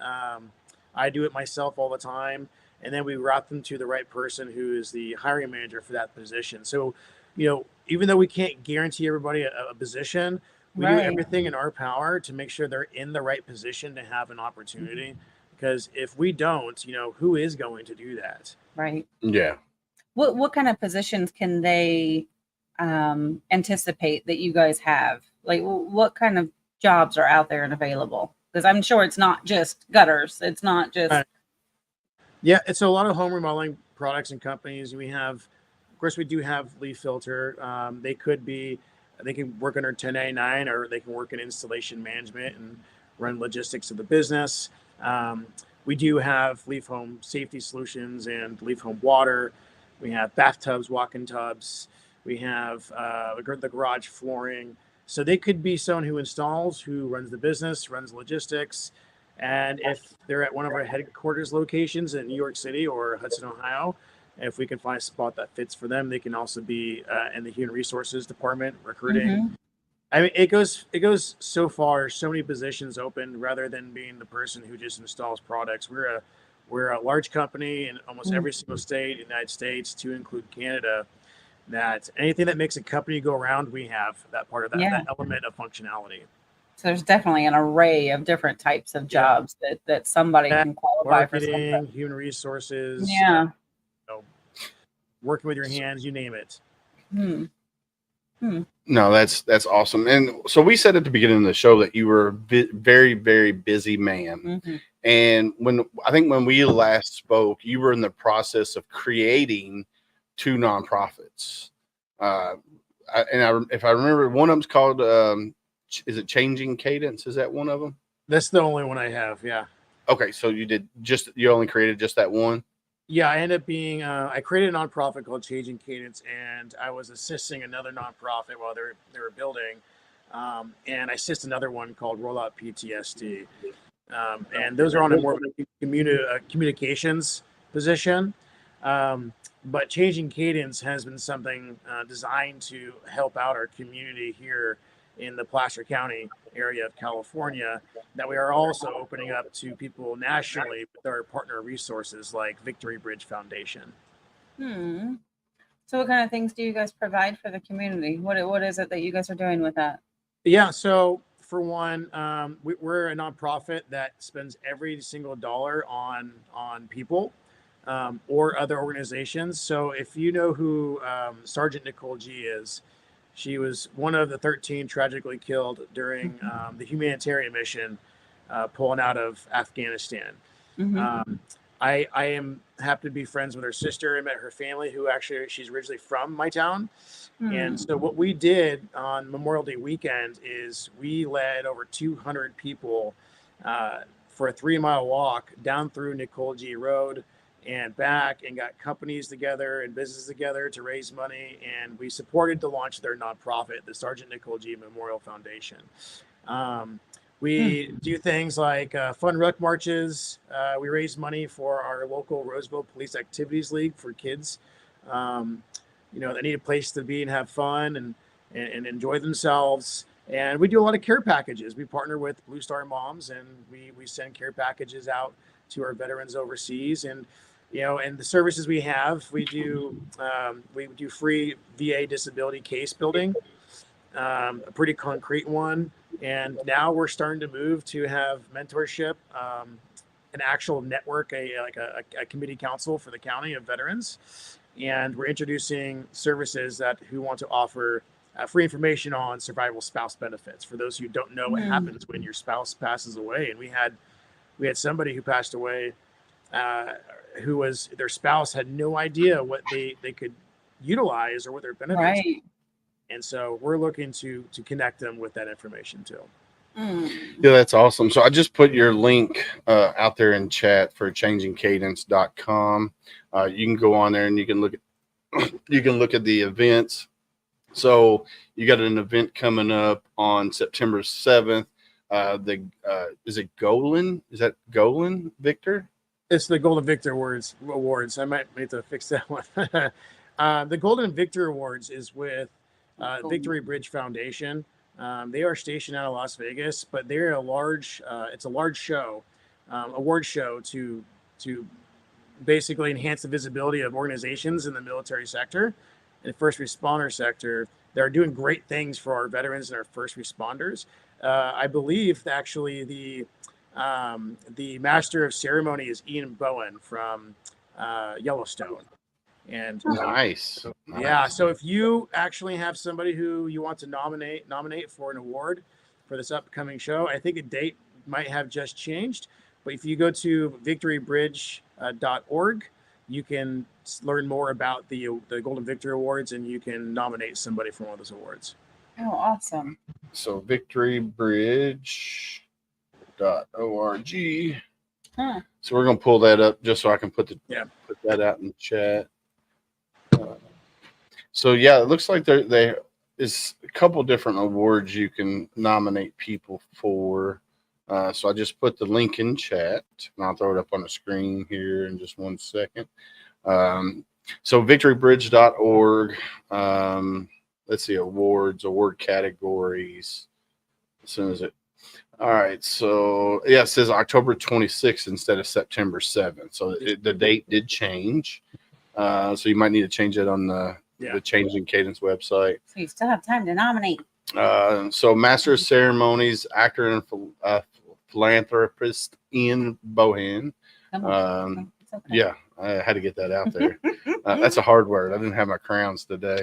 I do it myself all the time. And then we route them to the right person who is the hiring manager for that position. So, even though we can't guarantee everybody a position, we do everything in our power to make sure they're in the right position to have an opportunity. Because if we don't, who is going to do that? Right. Yeah. What kind of positions can they anticipate that you guys have? Like, what kind of jobs are out there and available? Because I'm sure it's not just gutters. It's not just. Yeah, it's a lot of home remodeling products and companies. We have, of course, we do have leaf filter. They can work under 1099, or they can work in installation management and run logistics of the business. We do have Leaf Home safety solutions and Leaf Home water. We have bathtubs, walk-in tubs. We have the garage flooring. So they could be someone who installs, who runs the business, runs logistics. And if they're at one of our headquarters locations in New York City or Hudson, Ohio, if we can find a spot that fits for them, they can also be in the human resources department, recruiting. I mean, it goes so far, so many positions open, rather than being the person who just installs products. We're a large company in almost every single state in the United States, to include Canada, that anything that makes a company go around, we have that part of that element of functionality. So there's definitely an array of different types of jobs that somebody can qualify for. Marketing, human resources, working with your hands, you name it. No, that's awesome. And so we said at the beginning of the show that you were a very, very busy man. And when we last spoke, you were in the process of creating 2 nonprofits. If I remember, one of them's called, is it Changing Cadence? Is that one of them? That's the only one I have. Yeah. Okay. So you only created just that one? Yeah, I ended up being, I created a nonprofit called Changing Cadence, and I was assisting another nonprofit while they were building. And I assist another one called Rollout PTSD. And those are on a more communications position. But Changing Cadence has been something designed to help out our community here in the Placer County area of California, that we are also opening up to people nationally with our partner resources like Victory Bridge Foundation. So what kind of things do you guys provide for the community? What is it that you guys are doing with that? Yeah, so for one, we're a nonprofit that spends every single dollar on people or other organizations. So if you know who Sergeant Nicole G is, she was one of the 13 tragically killed during the humanitarian mission pulling out of Afghanistan. I am happy to be friends with her sister. I met her family, who actually, she's originally from my town. And so what we did on Memorial Day weekend is we led over 200 people for a 3-mile walk down through Nicole G Road and back, and got companies together and businesses together to raise money. And we supported to launch their nonprofit, the Sergeant Nicole G Memorial Foundation. We do things like fun ruck marches. We raise money for our local Roseville Police Activities League for kids, that need a place to be and have fun and enjoy themselves. And we do a lot of care packages. We partner with Blue Star Moms, and we send care packages out to our veterans overseas. And and the services we have, we do free VA disability case building, a pretty concrete one. And now we're starting to move to have mentorship, an actual network, a committee council for the county of veterans. And we're introducing services who want to offer free information on survival spouse benefits for those who don't know what happens when your spouse passes away. And we had somebody who passed away their spouse had no idea what they could utilize or what their benefits were. And so we're looking to connect them with that information too. Yeah, that's awesome. So I just put your link out there in chat for changingcadence.com. You can go on there and you can look at the events. So you got an event coming up on September 7th. Is it Golan? Is that Golan, Victor? It's the Golden Victor Awards. I might need to fix that one. The Golden Victor Awards is with Victory Bridge Foundation. They are stationed out of Las Vegas, but they're it's a large show, award show to basically enhance the visibility of organizations in the military sector and first responder sector. They're doing great things for our veterans and our first responders. I believe actually the master of ceremony is Ian Bowen from Yellowstone. And nice. Yeah. So if you actually have somebody who you want to nominate for an award for this upcoming show, I think a date might have just changed. But if you go to victorybridge.org, you can learn more about the Golden Victor Awards, and you can nominate somebody for one of those awards. Oh, awesome. So victorybridge.org. So we're going to pull that up just so I can put that out in the chat. So yeah, it looks like there is a couple different awards you can nominate people for. So I just put the link in chat, and I'll throw it up on the screen here in just 1 second. So victorybridge.org. Let's see, award categories. As soon as all right. So yeah, it says October 26th instead of September 7th. So the date did change. So you might need to change it on the Changing Cadence website. So you still have time to nominate. So Master of Ceremonies, actor and philanthropist Ian Bohan. Okay. Yeah, I had to get that out there. That's a hard word. I didn't have my crowns today.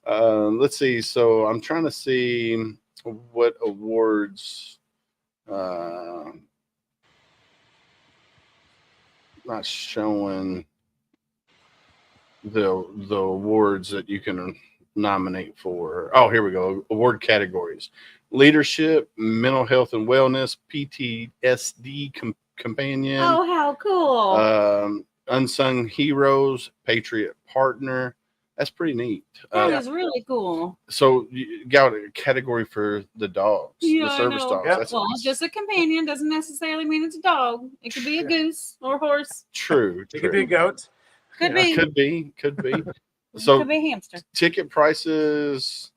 Let's see. So I'm trying to see what awards. Not showing the awards that you can nominate for. Oh, here we go. Award categories: leadership, mental health and wellness, PTSD companion. Oh, how cool! Unsung heroes, patriot partner. That's pretty neat. That is really cool. So you got a category for the dogs, the service dogs. Yep. That's just a companion doesn't necessarily mean it's a dog. It could be a goose or a horse. True. It could be a goat. Could Yeah. be. Could be. So Could be hamster. ticket prices,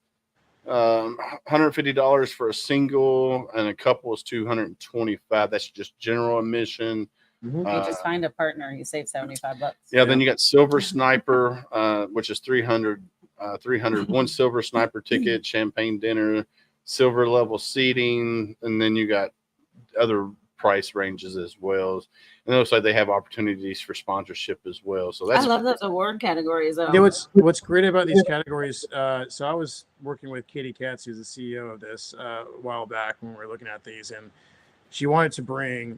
$150 for a single, and a couple is $225. That's just general admission. Mhm. You just find a partner, you save $75. Yeah, then you got Silver Sniper, which is 300. 300. One Silver Sniper ticket, champagne dinner, silver level seating, and then you got other price ranges as well. And it looks like they have opportunities for sponsorship as well. So I that's love those award categories. Though. You know, what's great about these categories? So I was working with Katie Katz, who's the CEO of this, a while back when we were looking at these, and she wanted to bring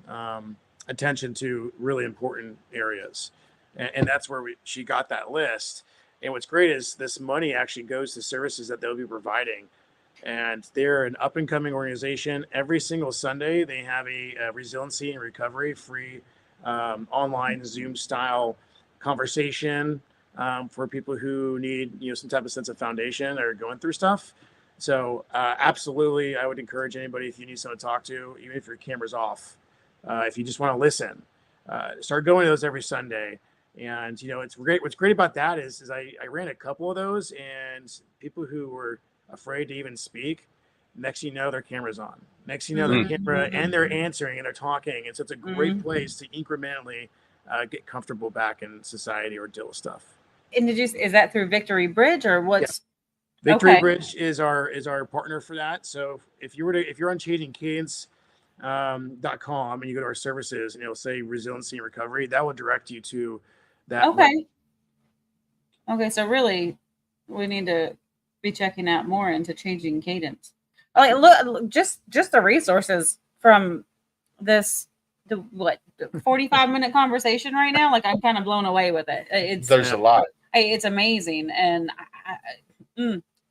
attention to really important areas, and that's where she got that list. And what's great is this money actually goes to services that they'll be providing. And they're an up and coming organization. Every single Sunday, they have a resiliency and recovery free online Zoom style conversation for people who need some type of sense of foundation or going through stuff. So absolutely, I would encourage anybody, if you need someone to talk to, even if your camera's off, if you just want to listen, start going to those every Sunday. And it's great. What's great about that is I ran a couple of those, and people who were afraid to even speak, next thing you know, their camera's on. Next thing you know, their camera, and they're answering and they're talking. And so it's a great place to incrementally get comfortable back in society or deal with stuff. And is that through Victory Bridge or what's? Yeah. Victory Okay. Bridge is our partner for that. So if you're on changingcadence.com and you go to our services and it'll say resiliency and recovery, that will direct you to that. Okay. Okay. So really, we need to be checking out more into Changing Cadence. Like, look, just the resources from this, the 45-minute conversation right now. Like, I'm kind of blown away with it. there's a lot. It's amazing. And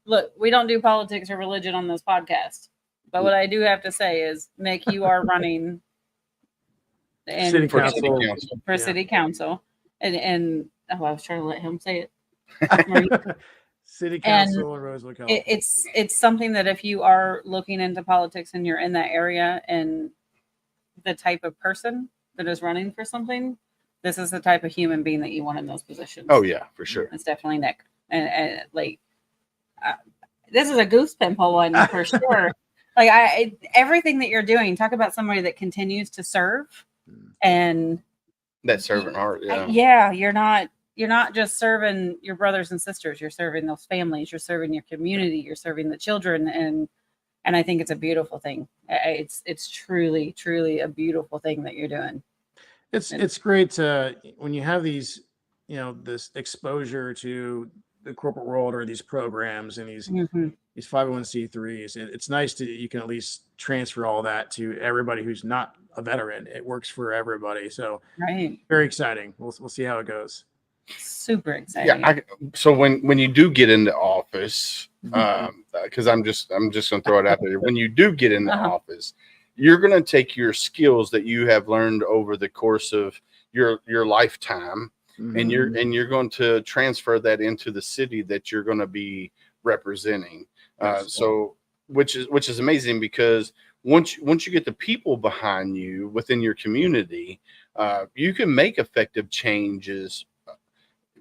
look, we don't do politics or religion on this podcast, but what I do have to say is, Nick, you are running City For Council. city council. for city council, and I was trying to let him say it. City Council in Roseville, California. It's something that if you are looking into politics and you're in that area and the type of person that is running for something, this is the type of human being that you want in those positions. Oh yeah, for sure. It's definitely Nick, and this is a goose pimple one for sure. Like everything that you're doing, talk about somebody that continues to serve, and That servant heart. Yeah. you're not just serving your brothers and sisters, you're serving those families, you're serving your community, you're serving the children, and I think it's a beautiful thing. It's truly a beautiful thing that you're doing. It's great to, when you have these, this exposure to the corporate world or these programs and these 501c3s. It's nice you can at least transfer all that to everybody who's not a veteran. It works for everybody. So Right. very exciting. We'll see how it goes. Super exciting. Yeah. So when you do get into office, because I'm just going to throw it out there. When you do get into office, you're going to take your skills that you have learned over the course of your lifetime, and you're going to transfer that into the city that you're going to be representing. So which is amazing, because once you get the people behind you within your community, you can make effective changes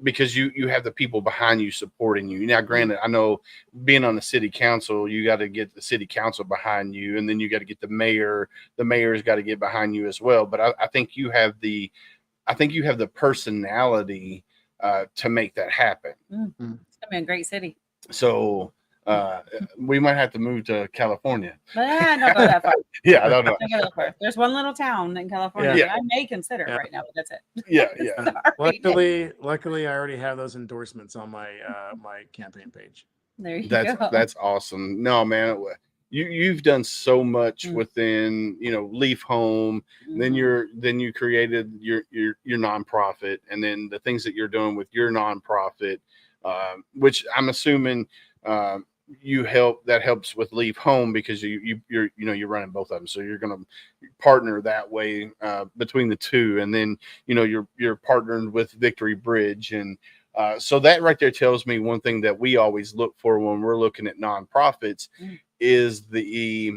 because you have the people behind you supporting you. Now, granted, I know being on the city council, you got to get the city council behind you, and then you got to get the mayor. The mayor's got to get behind you as well. But I think you have the personality to make that happen. It's gonna be a great city. So we might have to move to California. But don't go that far. Yeah, I don't know. Don't go that far. There's one little town in California Yeah. that I may consider right now, but that's it. Yeah. Sorry. Luckily, I already have those endorsements on my my campaign page. There you go. That's awesome. No, man, you've done so much within Leaf Home. Then you created your nonprofit, and then the things that you're doing with your nonprofit, which I'm assuming that helps with Leaf Home, because you're running both of them, so you're going to partner that way between the two, and then you're partnering with Victory Bridge, and so that right there tells me one thing that we always look for when we're looking at nonprofits is the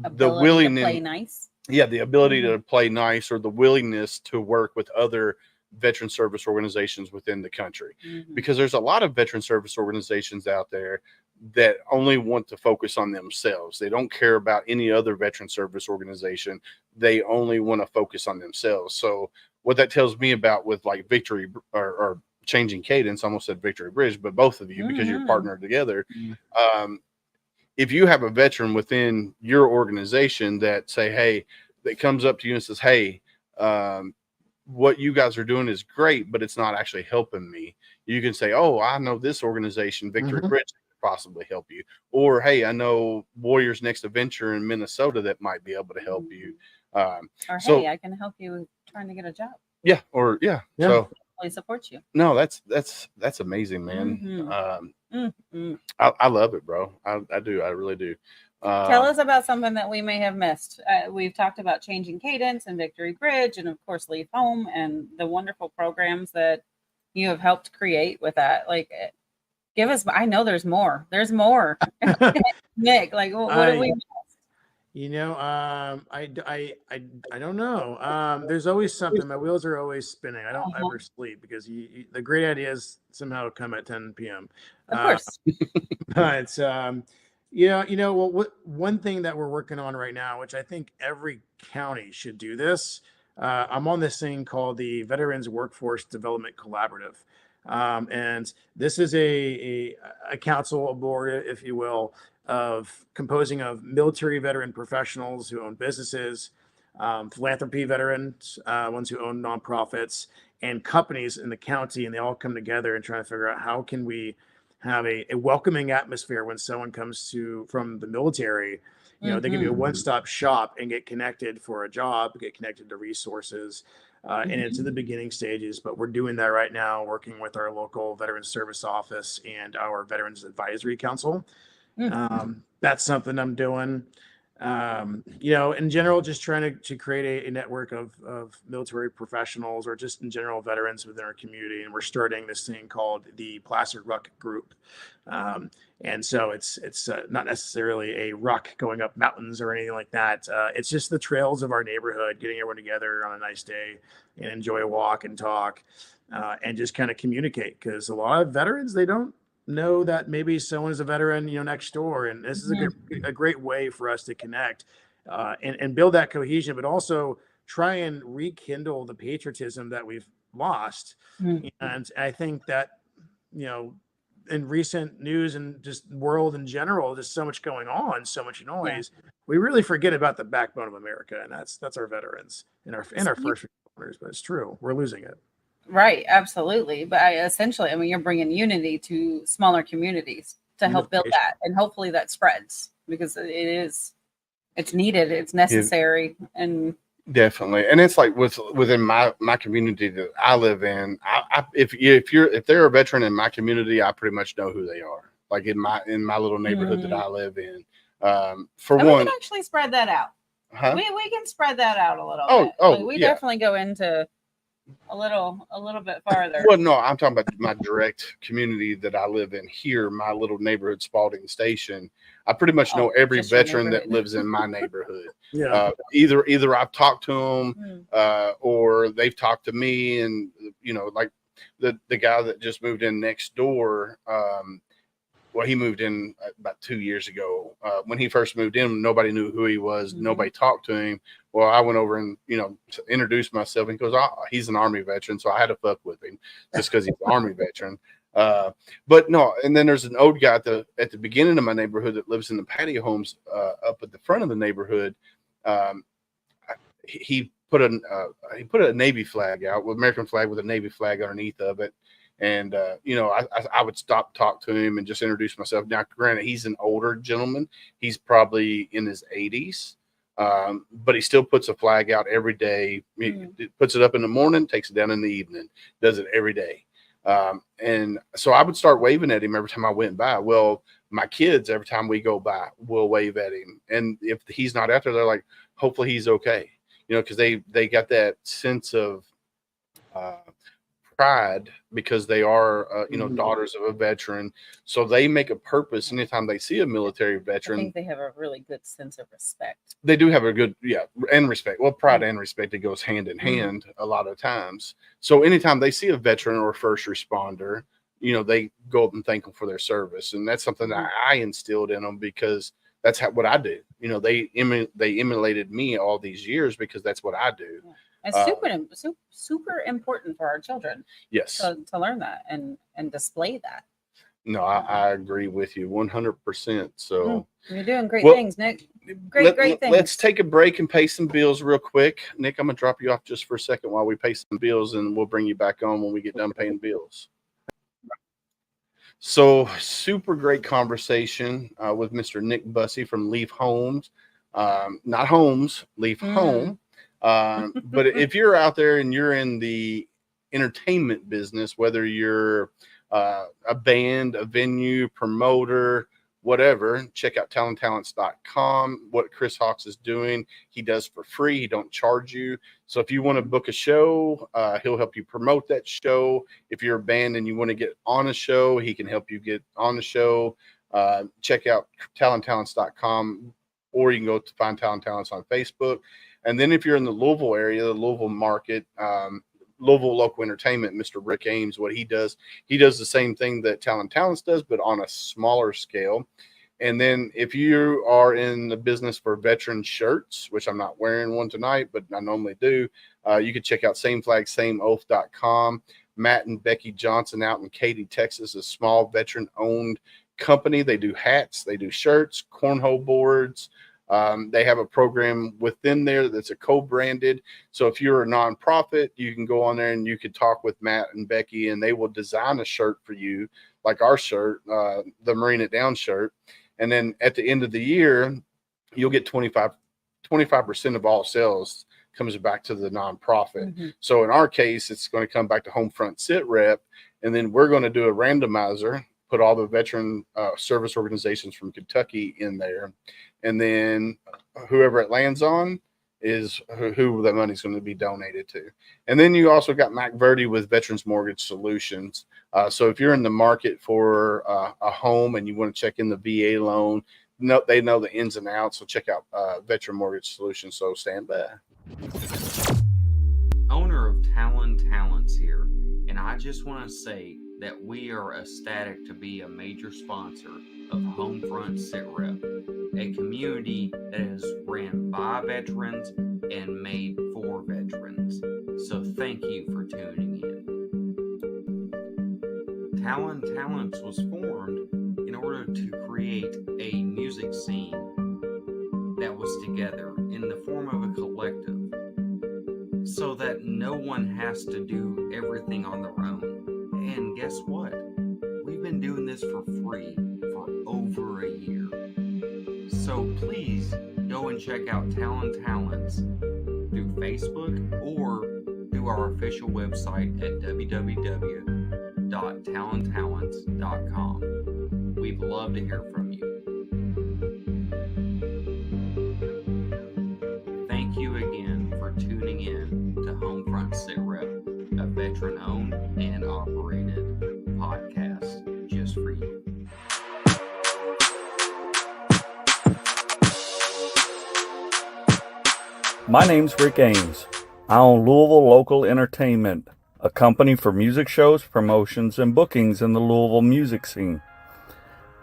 willingness to play nice. Yeah, the ability to play nice, or the willingness to work with other veteran service organizations within the country, Mhm. because there's a lot of veteran service organizations out there that only want to focus on themselves. They don't care about any other veteran service organization. They only want to focus on themselves. So what that tells me about with like Victory or Changing Cadence, I almost said Victory Bridge, but both of you, because you're Mhm. partnered together. Mhm. If you have a veteran within your organization that say, hey, that comes up to you and says, hey, what you guys are doing is great, but it's not actually helping me. You can say, oh, I know this organization, Victory Mhm. Bridge, could possibly help you. Or, hey, I know Warriors Next Adventure in Minnesota that might be able to help you. Or So hey, I can help you trying to get a job. yeah, or yeah. Yeah. So Fully support you. no, that's amazing, man. Mhm. Mhm. I love it, bro. I do. I really do. Tell us about something that we may have missed. We've talked about Changing Cadence and Victory Bridge, and of course, Leave Home, and the wonderful programs that you have helped create with that. Like, give us. I know there's more. There's more. Nick, like, what do we? I don't know. There's always something. My wheels are always spinning. I don't Uh-huh. ever sleep because the great ideas somehow come at 10 p.m. Of Uh, course. but one thing that we're working on right now, which I think every county should do this. I'm on this thing called the Veterans Workforce Development Collaborative, and this is a council, a board, if you will, of composing of military veteran professionals who own businesses, philanthropy veterans, ones who own nonprofits, and companies in the county, and they all come together and try to figure out how can we have a welcoming atmosphere when someone comes from the military. They give you a Mhm. one-stop shop and get connected for a job, get connected to resources, and it's in the beginning stages. But we're doing that right now, working with our local Veterans Service Office and our Veterans Advisory Council. That's something I'm doing. In general, just trying to create a network of military professionals or just in general veterans within our community. And we're starting this thing called the Placer Ruck Group. And so it's not necessarily a ruck going up mountains or anything like that. It's just the trails of our neighborhood, getting everyone together on a nice day and enjoy a walk and talk, and just kind of communicate. Because a lot of veterans, they don't know that maybe someone is a veteran, next door, and this is a great way for us to connect, and build that cohesion, but also try and rekindle the patriotism that we've lost. Mhm. And I think that in recent news and just world in general, there's so much going on, so much Yeah. noise. We really forget about the backbone of America, and that's our veterans and our first responders. But it's true, we're losing it. Right, absolutely. But essentially, I mean, you're bringing unity to smaller communities to help build Unification. that, and hopefully that spreads because it's needed, it's necessary, and Definitely, and it's like within my community that I live in. If they're a veteran in my community, I pretty much know who they are. Like in my little neighborhood that I live in. For and we one, can actually spread that out. huh? We can spread that out a little Oh, bit. oh, Like, we yeah. definitely go into a little bit farther. Well, no, I'm talking about my direct community that I live in here, my little neighborhood, Spalding Station. I pretty much know every just your veteran that neighborhood. lives in my neighborhood. Yeah. Either I've talked to them, Mm. or they've talked to me, and like the guy that just moved in next door. Well, he moved in about 2 years ago. When he first moved in, nobody knew who he was. Mhm. Nobody talked to him. Well, I went over and, introduced myself. And he goes, oh, he's an Army veteran. So I had to fuck with him just because he's an Army veteran. But no, and then there's an old guy at the beginning of my neighborhood that lives in the patio homes up at the front of the neighborhood. He put a Navy flag out, with American flag with a Navy flag underneath of it. And, I would stop, talk to him, and just introduce myself. Now, granted, he's an older gentleman. He's probably in his 80s, but he still puts a flag out every day. He puts it up in the morning, takes it down in the evening, does it every day. And so I would start waving at him every time I went by. Well, my kids, every time we go by, will wave at him. And if he's not out there, they're like, hopefully he's okay. Because they got that sense of pride because they are, Mhm. daughters of a veteran. So they make a purpose anytime they see a military I veteran. think they have a really good sense of respect. They do have a good, and respect. Well, pride and respect, it goes hand in Mhm. hand a lot of times. So anytime they see a veteran or a first responder, they go up and thank them for their service. And that's something that I instilled in them because that's what I do. They emulated me all these years because that's what I do. Yeah. It's super important for our children Yes. to learn that and display that. No, I agree with you 100%. So You're doing great Well, things, Nick. Great things. Let's take a break and pay some bills real quick. Nick, I'm going to drop you off just for a second while we pay some bills, and we'll bring you back on when we get done paying bills. So super great conversation with Mr. Nick Busse from Leaf Homes. Not Homes, Leaf Home. But if you're out there and you're in the entertainment business, whether you're a band, a venue, promoter, whatever, check out talenttalents.com. What Chris Hawks is doing, he does for free. He don't charge you. So if you want to book a show, he'll help you promote that show. If you're a band and you want to get on a show, he can help you get on the show. Check out talenttalents.com, or you can go to find Talent Talents on Facebook. And then if you're in the Louisville area, the Louisville market, Louisville Local Entertainment, Mr. Rick Ames, what he does the same thing that Talent Talents does, but on a smaller scale. And then if you are in the business for veteran shirts, which I'm not wearing one tonight, but I normally do, you can check out sameflagsameoath.com. Matt and Becky Johnson out in Katy, Texas, a small veteran-owned company. They do hats, they do shirts, cornhole boards. They have a program within there that's a co-branded. So if you're a nonprofit, you can go on there and you could talk with Matt and Becky, and they will design a shirt for you, like our shirt, the Marine It Down shirt. And then at the end of the year, you'll get 25% of all sales comes back to the nonprofit. So in our case, it's going to come back to HomeFront Sitrep, and then we're going to do a randomizer, put all the veteran service organizations from Kentucky in there. And then whoever it lands on is who the money's going to be donated to. And then you also got Mac Verdi with Veterans Mortgage Solutions. So if you're in the market for a home and you want to check in the VA loan, they know the ins and outs. So check out Veteran Mortgage Solutions. So stand by. Owner of Talents here, and I just want to say that we are ecstatic to be a major sponsor of HomeFront Sitrep, a community that is ran by veterans and made for veterans. So thank you for tuning in. Talents was formed in order to create a music scene that was together in the form of a collective, so that no one has to do everything on their own. And guess what? We've been doing this for free for over a year. So please go and check out Talents through Facebook or through our official website at www.talenttalents.com. We'd love to hear from you. Thank you again for tuning in to HomeFront Sitrep, a veteran-owned and operated podcast just for you. My name's Rick Ames. I own Louisville Local Entertainment, a company for music shows, promotions, and bookings in the Louisville music scene.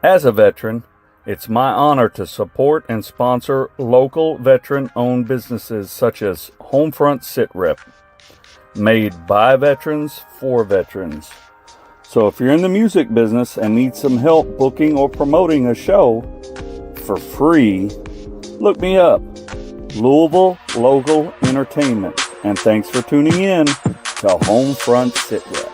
As a veteran, it's my honor to support and sponsor local veteran-owned businesses such as HomeFront Sitrep, made by veterans for veterans. So if you're in the music business and need some help booking or promoting a show for free, look me up, Louisville Local Entertainment. And thanks for tuning in to HomeFront Sitrep.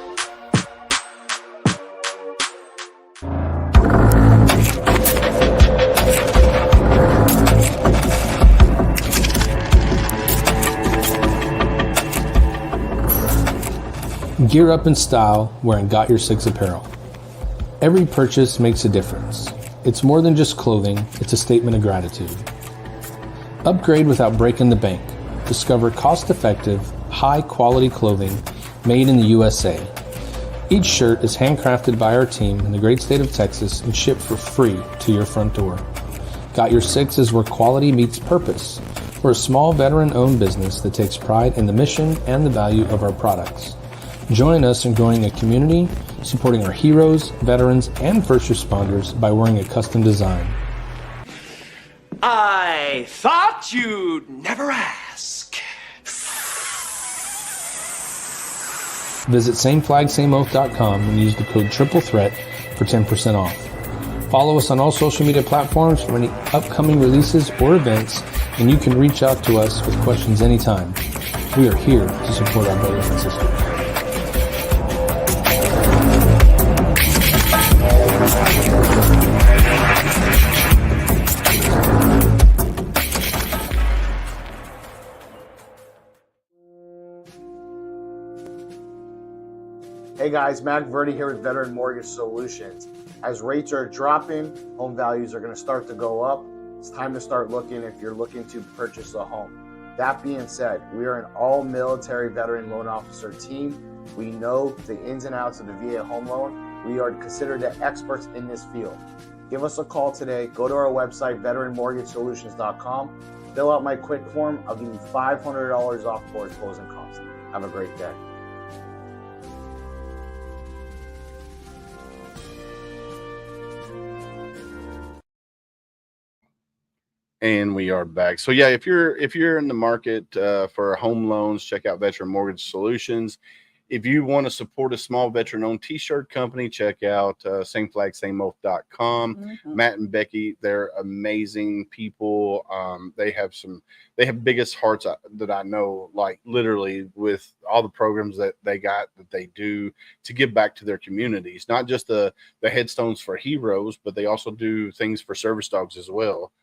Gear up in style wearing Got Your Six apparel. Every purchase makes a difference. It's more than just clothing, it's a statement of gratitude. Upgrade without breaking the bank. Discover cost-effective, high-quality clothing made in the USA. Each shirt is handcrafted by our team in the great state of Texas and shipped for free to your front door. Got Your Six is where quality meets purpose. We're a small veteran-owned business that takes pride in the mission and the value of our products. Join us in growing a community, supporting our heroes, veterans, and first responders by wearing a custom design. I thought you'd never ask. Visit sameflagsameoath.com and use the code TRIPLETHREAT for 10% off. Follow us on all social media platforms for any upcoming releases or events, and you can reach out to us with questions anytime. We are here to support our brothers and sisters. Hey guys, Mac Verdi here with Veteran Mortgage Solutions. As rates are dropping, home values are going to start to go up. It's time to start looking if you're looking to purchase a home. That being said, we are an all-military veteran loan officer team. We know the ins and outs of the VA home loan. We are considered the experts in this field. Give us a call today. Go to our website, veteranmortgagesolutions.com. Fill out my quick form. I'll give you $500 off for closing costs. Have a great day. And we are back. So yeah, if you're in the market for home loans, check out Veteran Mortgage Solutions. If you want to support a small veteran-owned T-shirt company, check out sameflagsameoath.com. Mhm. Matt and Becky, they're amazing people. They have biggest hearts that I know, like literally with all the programs that they do to give back to their communities. Not just the headstones for heroes, but they also do things for service dogs as well.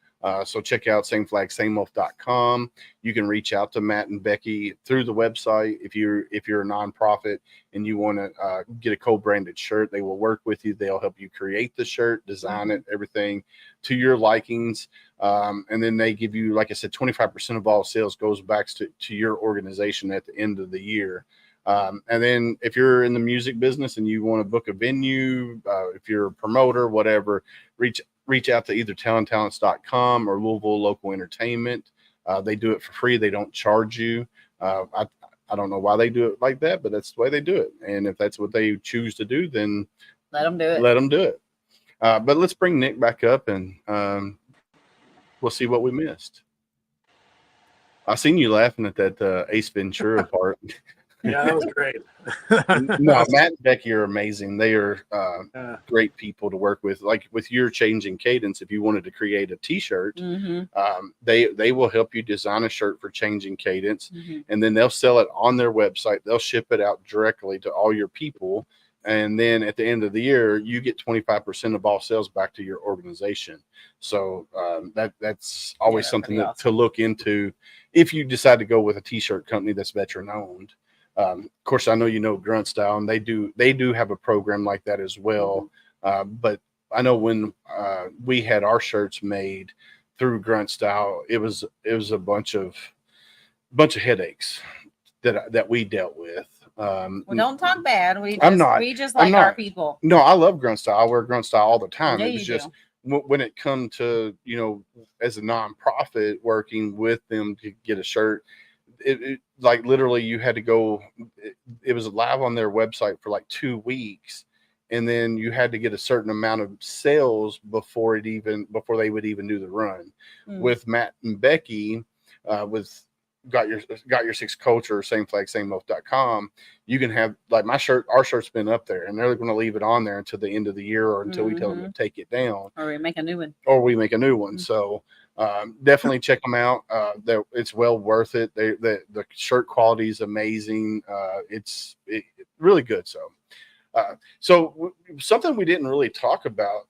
So check out sameflagsameoath.com. You can reach out to Matt and Becky through the website. If you're a nonprofit and you want to get a co-branded shirt, they will work with you. They'll help you create the shirt, design it, everything to your likings. And then they give you, like I said, 25% of all sales goes back to your organization at the end of the year. And then if you're in the music business and you want to book a venue, if you're a promoter, whatever, reach out to either talenttalents.com or Louisville Local Entertainment. They do it for free. They don't charge you. I don't know why they do it like that, but that's the way they do it. And if that's what they choose to do, then Let them do it. let them do it. But let's bring Nick back up and we'll see what we missed. I seen you laughing at that Ace Ventura part. Yeah, that was great. No, Matt and Becky are amazing. They are great people to work with. Like with your changing cadence, if you wanted to create a T-shirt, they will help you design a shirt for changing cadence, and then they'll sell it on their website. They'll ship it out directly to all your people, and then at the end of the year, you get 25% of all sales back to your organization. So that's always something to look into if you decide to go with a T-shirt company that's veteran owned. Of course, I know you know Grunt Style, and they do have a program like that as well. But I know when we had our shirts made through Grunt Style, it was a bunch of headaches that we dealt with. We don't talk bad. We just I'm like our people. No, I love Grunt Style. I wear Grunt Style all the time. Yeah, It was you just when it come to, as a nonprofit working with them to get a shirt, it like literally you had to go, it was live on their website for like 2 weeks, and then you had to get a certain amount of sales before they would even do the run. With Matt and Becky, with Got Your Six Culture, sameflagsameoath.com, you can have, like, our shirt's been up there, and they're going to leave it on there until the end of the year or until we tell them to take it down, or we make a new one. So definitely check them out. It's well worth it. The shirt quality is amazing. It's really good. So something we didn't really talk about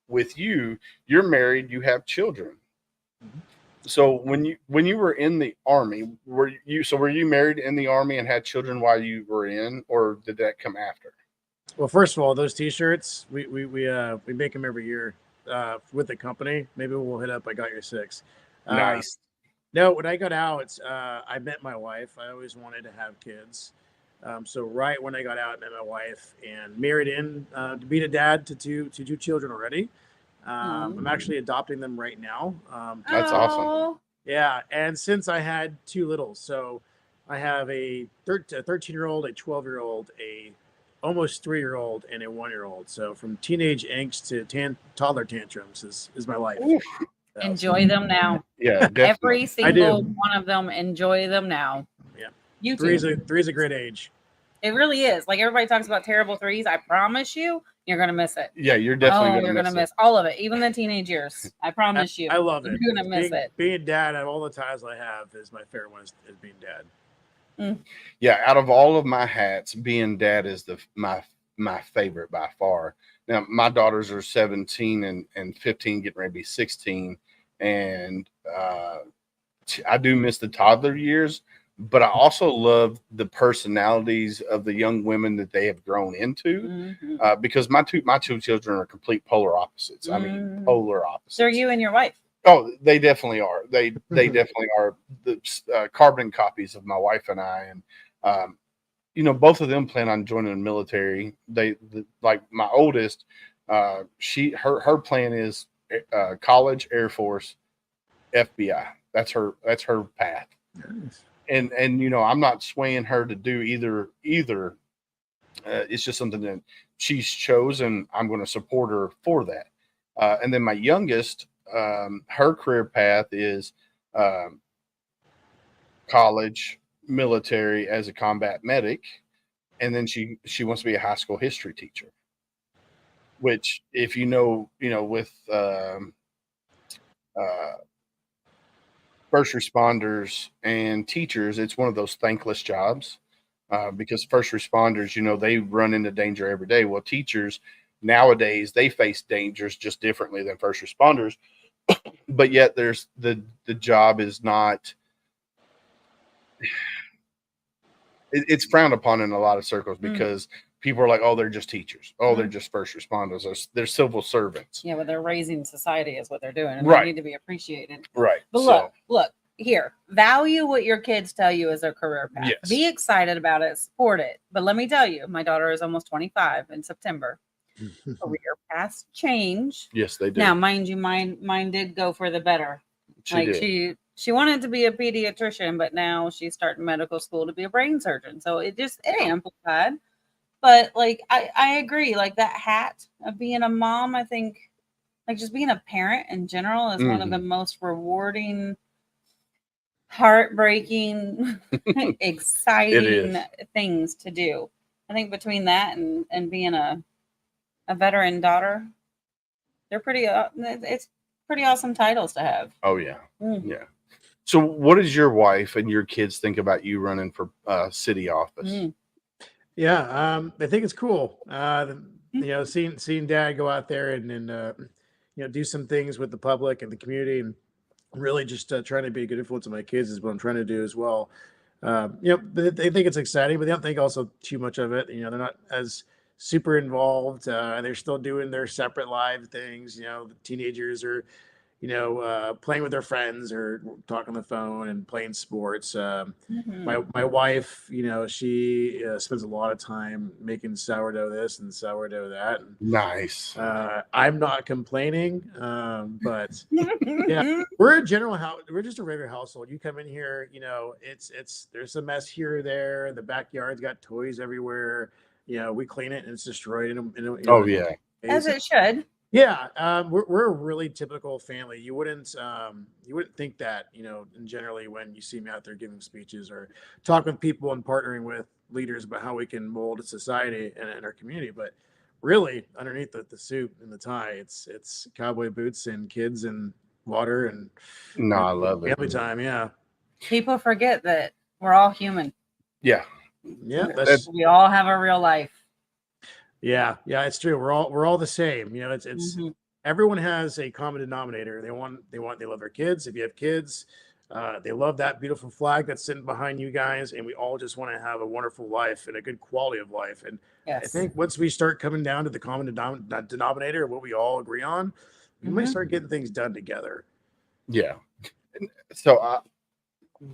with you, you're married, you have children. So when you were in the Army, were you married in the Army and had children while you were in, or did that come after? Well, first of all, those T-shirts we make them every year with the company. Maybe we'll hit up I Got Your Six. Nice. No, when I got out, I met my wife. I always wanted to have kids. So right when I got out, I met my wife and married in to being a dad to two children already. I'm actually adopting them right now. That's awesome. Oh, Yeah, and since I had two littles, so I have a 13-year-old, a 12-year-old, a almost 3-year-old, and a 1-year-old. So from teenage angst to toddler tantrums is my life. Oof. So, enjoy them now. Yeah, definitely. Every I single do. one of them, enjoy them now. Yeah. You Three's too. a great age. It really is. Like everybody talks about terrible threes. I promise you, you're gonna miss it. Yeah, you're definitely You're gonna gonna miss miss all of it, even the teenage years. I promise you. I love it. You're gonna miss it. Being dad of all the titles I have is my favorite one is being dad. Yeah, out of all of my hats, being dad is my favorite by far. Now, my daughters are 17 and 15, getting ready to be 16, and I do miss the toddler years, but I also love the personalities of the young women that they have grown into. Because my two children are complete polar opposites. I mean, polar opposites. So are you and your wife? Oh, they definitely are. They definitely are the carbon copies of my wife and I. And both of them plan on joining the military. Like my oldest, her plan is college, Air Force, FBI. That's her path. Nice. And I'm not swaying her to do either. It's just something that she's chosen. I'm going to support her for that. And then my youngest, her career path is college, military as a combat medic, and then she wants to be a high school history teacher. Which, if with first responders and teachers, it's one of those thankless jobs because first responders, they run into danger every day. Well, teachers nowadays, they face dangers just differently than first responders, but yet there's the job is not. It's frowned upon in a lot of circles because people are like, oh, they're just teachers. Oh, they're just first responders. They're civil servants. Yeah, but they're raising society is what they're doing. And Right. They need to be appreciated. Right. But look, here, value what your kids tell you is their career path. Yes. Be excited about it, support it. But let me tell you, my daughter is almost 25 in September. Career paths change. Yes, they do. Now, mind you, mine did go for the better. She wanted to be a pediatrician, but now she's starting medical school to be a brain surgeon. So it amplified. But I agree, like that hat of being a mom, I think like just being a parent in general is one of the most rewarding, heartbreaking, exciting things to do. I think between that and being a veteran daughter, they're it's pretty awesome titles to have. Oh yeah. Yeah. So what does your wife and your kids think about you running for city office? Yeah, I think it's cool. Seeing Dad go out there and do some things with the public and the community, and really just trying to be a good influence on my kids is what I'm trying to do as well. They think it's exciting, but they don't think also too much of it. They're not as super involved. They're still doing their separate live things. The teenagers are playing with their friends or talking on the phone and playing sports. My wife, she spends a lot of time making sourdough this and sourdough that. Nice. I'm not complaining, but yeah, we're a general house. We're just a regular household. You come in here, there's a mess here or there. The backyard's got toys everywhere. We clean it and it's destroyed. Yeah, as it should. Yeah, we're a really typical family. You wouldn't think that, and generally when you see me out there giving speeches or talking with people and partnering with leaders about how we can mold a society and our community, but really underneath the suit and the tie, it's cowboy boots and kids and water and I love it. Family time. Yeah, people forget that we're all human. Yeah, we all have a real life. Yeah, it's true. We're all the same. It's everyone has a common denominator. They love their kids. If you have kids, they love that beautiful flag that's sitting behind you guys, and we all just want to have a wonderful life and a good quality of life. And I think once we start coming down to the common denominator, what we all agree on, we might start getting things done together. Yeah. So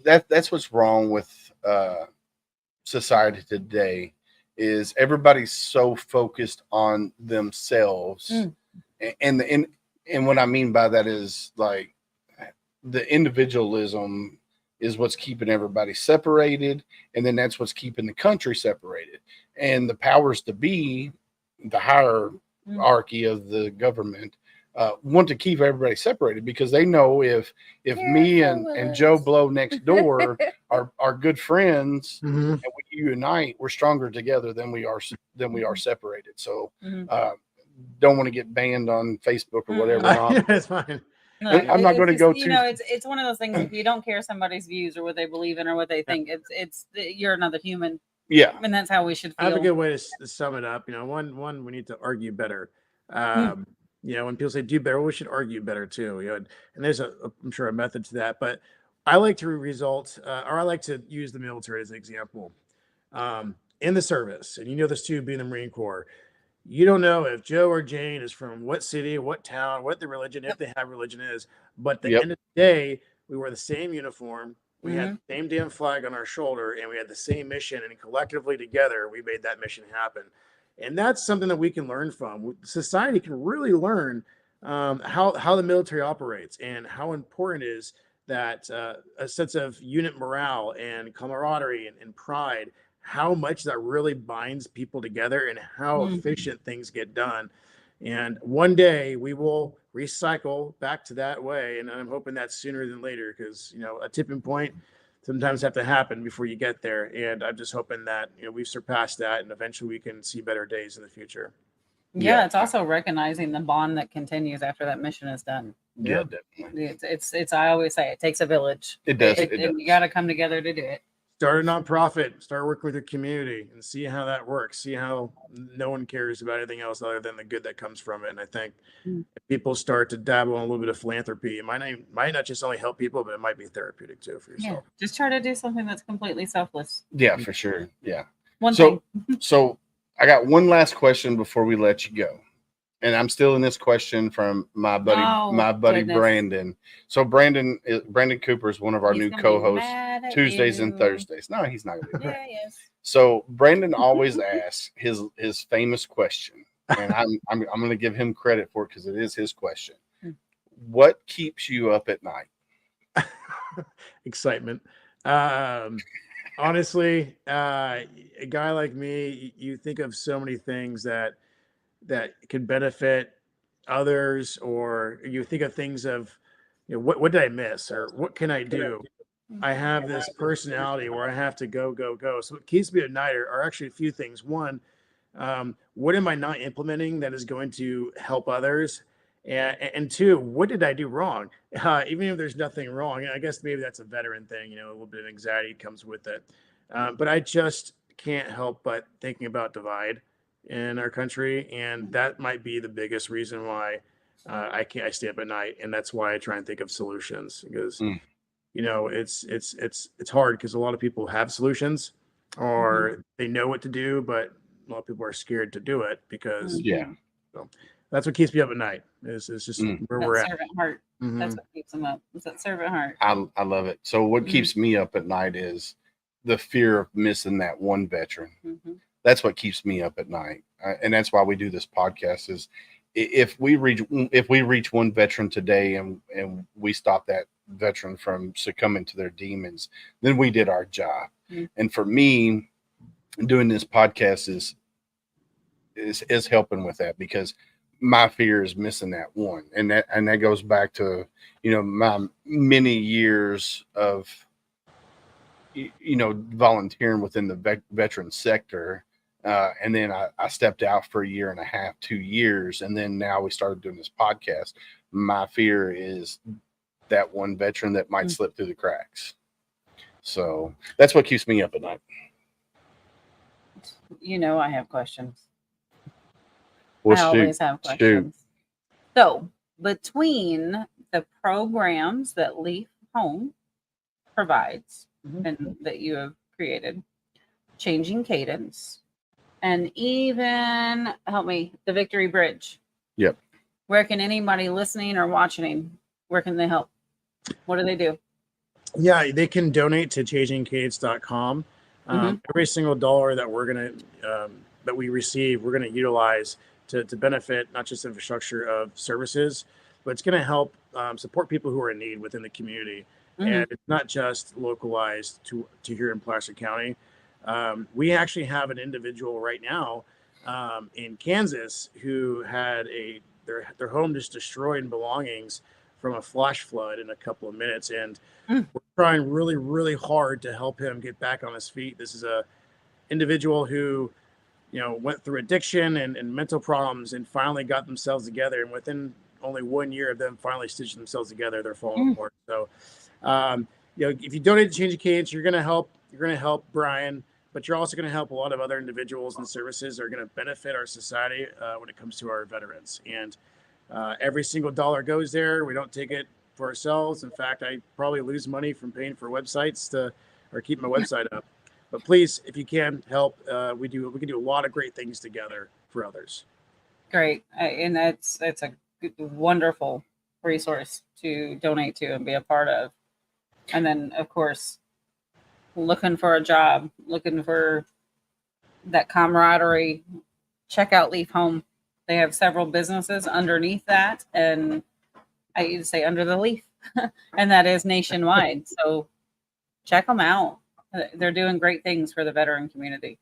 that's what's wrong with society today is everybody's so focused on themselves. And what I mean by that is like the individualism is what's keeping everybody separated, and then that's what's keeping the country separated. And the powers to be, the hierarchy of the government, want to keep everybody separated because they know if me and Joe Blow next door are good friends Mhm. and we unite, we're stronger together than we are separated. So don't want to get banned on Facebook or whatever. Yeah, it's fine. Look, I'm not going to go you too. know, it's one of those things. If you don't care somebody's views or what they believe in or what they think, you're another human, Yeah, and that's how we should I have a feel. good way to sum it up. You know, one, we need to argue better. You know, when people say do better, well, we should argue better too. You know, and there's I'm sure a method to that. But I like to or I like to use the military as an example. In the service, and you know this too, being the Marine Corps. You don't know if Joe or Jane is from what city, what town, what the religion, if they have religion is. But at the Yep. end of the day, we wear the same uniform. We Mm-hmm. had the same damn flag on our shoulder, and we had the same mission. And collectively together, we made that mission happen. And that's something that we can learn from. Society can really learn how the military operates and how important it is that a sense of unit morale and camaraderie and pride, how much that really binds people together and how efficient things get done. And one day we will recycle back to that way. And I'm hoping that's sooner than later because, you know, a tipping point sometimes have to happen before you get there. And I'm just hoping that, you know, we've surpassed that and eventually we can see better days in the future. Yeah, it's also recognizing the bond that continues after that mission is done. Yeah, definitely. It's I always say it takes a village. It does. And you got to come together to do it. Start a nonprofit, start working with your community and see how that works. See how no one cares about anything else other than the good that comes from it. And I think if people start to dabble in a little bit of philanthropy, it might not just only help people, but it might be therapeutic too for yourself. Yeah, just try to do something that's completely selfless. Yeah, for sure. Yeah. One So thing. so I got one last question before we let you go. And I'm still in this question from my buddy goodness. Brandon. So Brandon Cooper is one of our He's new gonna be co-hosts mad at Tuesdays and you. Thursdays. No, he's not gonna be mad. Yeah, yes. So Brandon always asks his famous question, and I'm going to give him credit for it because it is his question. What keeps you up at night? Excitement. Honestly, a guy like me, you think of so many things that could benefit others, or you think of things of, you know, what did I miss or what can I do? I have this personality where I have to go. So what keeps me at night are actually a few things. One, what am I not implementing that is going to help others? And two, what did I do wrong? Even if there's nothing wrong, I guess maybe that's a veteran thing, you know, a little bit of anxiety comes with it. But I just can't help but thinking about divide in our country. And that might be the biggest reason why I stay up at night. And that's why I try and think of solutions because you know, it's hard because a lot of people have solutions or they know what to do, but a lot of people are scared to do it because so that's what keeps me up at night. It's just where we're at. Servant heart. That's what keeps them up. It's that servant heart. I love it. So what keeps me up at night is the fear of missing that one veteran. That's what keeps me up at night, and that's why we do this podcast. Is if we reach one veteran today and we stop that veteran from succumbing to their demons, then we did our job. And for me, doing this podcast is helping with that because my fear is missing that one, and that goes back to, you know, my many years of, you know, volunteering within the veteran sector. And then I stepped out for a year and a half, 2 years. And then now we started doing this podcast. My fear is that one veteran that might slip through the cracks. So that's what keeps me up at night. You know, I have questions. Well, I always have questions. So between the programs that Leaf Home provides and that you have created, Changing Cadence, and even help me, the Victory Bridge. Yep. Where can anybody listening or watching, where can they help? What do they do? Yeah, they can donate to changingcades.com. Every single dollar that that we receive, we're gonna utilize to benefit not just infrastructure of services, but it's gonna help support people who are in need within the community. And it's not just localized to here in Placer County. We actually have an individual right now in Kansas who had their home just destroyed and belongings from a flash flood in a couple of minutes, and we're trying really, really hard to help him get back on his feet. This is a individual who, went through addiction and mental problems and finally got themselves together. And within only 1 year of them finally stitching themselves together, they're falling apart. So, if you donate to Changing Cadence, you're going to help Brian, but you're also going to help a lot of other individuals and services that are going to benefit our society when it comes to our veterans. And every single dollar goes there. We don't take it for ourselves. In fact, I probably lose money from paying for websites or keep my website up. But please, if you can help, we can do a lot of great things together for others. Great, and it's a wonderful resource to donate to and be a part of. And then, of course, looking for a job, looking for that camaraderie, check out Leaf Home. They have several businesses underneath that, and I used to say under the leaf, and that is nationwide. So check them out. They're doing great things for the veteran community.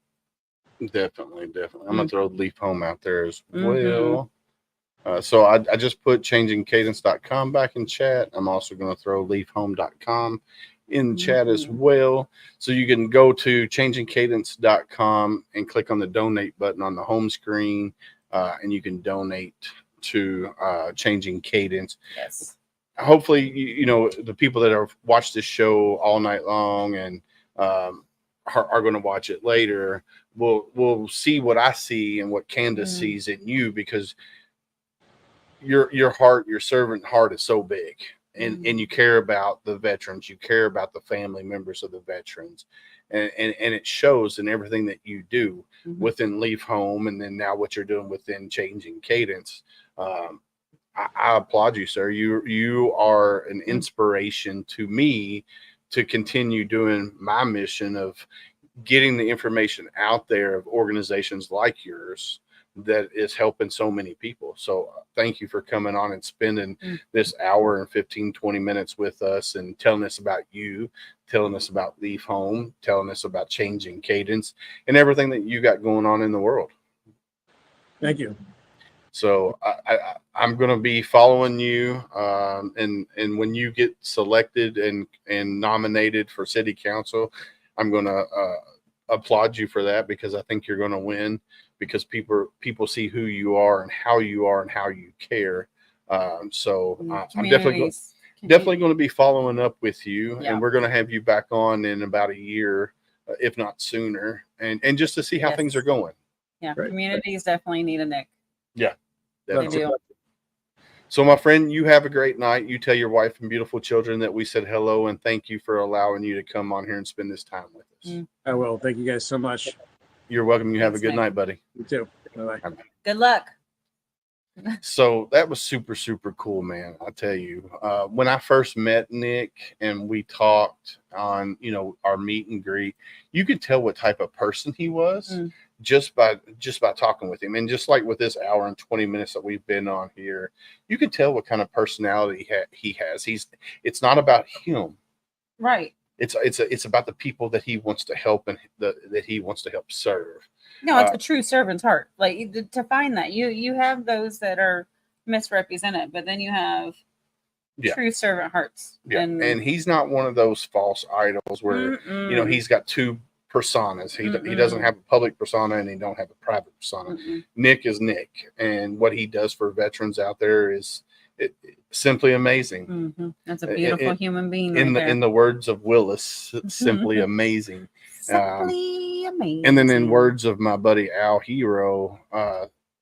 Definitely. I'm gonna throw Leaf Home out there as well. So I just put changingcadence.com back in chat. I'm also going to throw leafhome.com in chat as well. So you can go to changingcadence.com and click on the donate button on the home screen, and you can donate to Changing Cadence. Yes. Hopefully, the people that have watched this show all night long and are going to watch it later will see what I see and what Candace sees in you, because your heart, your servant heart is so big, and you care about the veterans, you care about the family members of the veterans, and it shows in everything that you do within Leaf Home, and then now what you're doing within Changing Cadence. I applaud you, sir. You are an inspiration to me to continue doing my mission of getting the information out there of organizations like yours that is helping so many people. So thank you for coming on and spending this hour and 15-20 minutes with us and telling us about you, telling us about Leaf Home, telling us about Changing Cadence and everything that you got going on in the world. Thank you. So I'm going to be following you, and when you get selected and nominated for city council, I'm going to applaud you for that, because I think you're going to win, because people see who you are and how you care. So I'm definitely going to be following up with you, and we're going to have you back on in about a year, if not sooner, and just to see how things are going. Yeah, right. Communities definitely need a Nick. Yeah, they do. So, my friend, you have a great night. You tell your wife and beautiful children that we said hello and thank you for allowing you to come on here and spend this time with us. I will. Thank you guys so much. You're welcome. You have a good night, buddy. You too. Bye-bye. Good luck. So that was super, super cool, man. I tell you, when I first met Nick and we talked on, our meet and greet, you could tell what type of person he was just by talking with him. And just like with this hour and 20 minutes that we've been on here, you could tell what kind of personality he has. It's not about him. Right. It's about the people that he wants to help and that he wants to help serve. No, it's a true servant's heart. Like, to find that, you have those that are misrepresented, but then you have true servant hearts. Yeah, and he's not one of those false idols where he's got two personas. He doesn't have a public persona and he don't have a private persona. Nick is Nick, and what he does for veterans out there is simply amazing. That's a beautiful human being. In the words of Willis, it's simply amazing. Simply amazing. And then in words of my buddy Al Hero,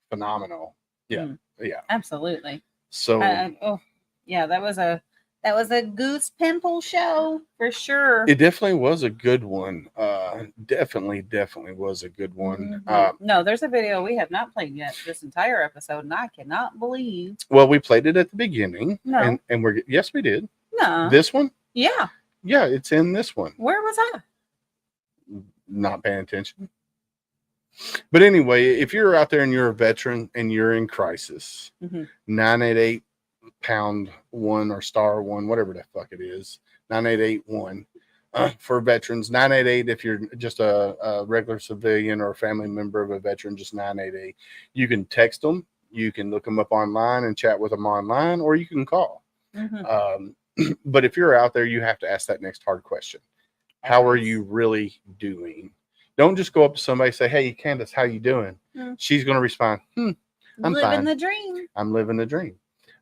phenomenal. Yeah. Absolutely. So that was a goose pimple show for sure. It definitely was a good one. Definitely was a good one. No, there's a video we have not played yet this entire episode, and I cannot believe. Well, we played it at the beginning. No. And yes, we did. No. This one? Yeah. Yeah, it's in this one. Where was I? not paying attention. But anyway, if you're out there and you're a veteran and you're in crisis, 988 pound 1 or star 1, whatever the fuck it is, 9881 for veterans, 988 if you're just a regular civilian or a family member of a veteran, just 988. You can text them, you can look them up online and chat with them online, or you can call. But if you're out there, you have to ask that next hard question. How are you really doing? Don't just go up to somebody and say, hey, Candace, how you doing? She's going to respond, I'm living fine. the dream. I'm living the dream.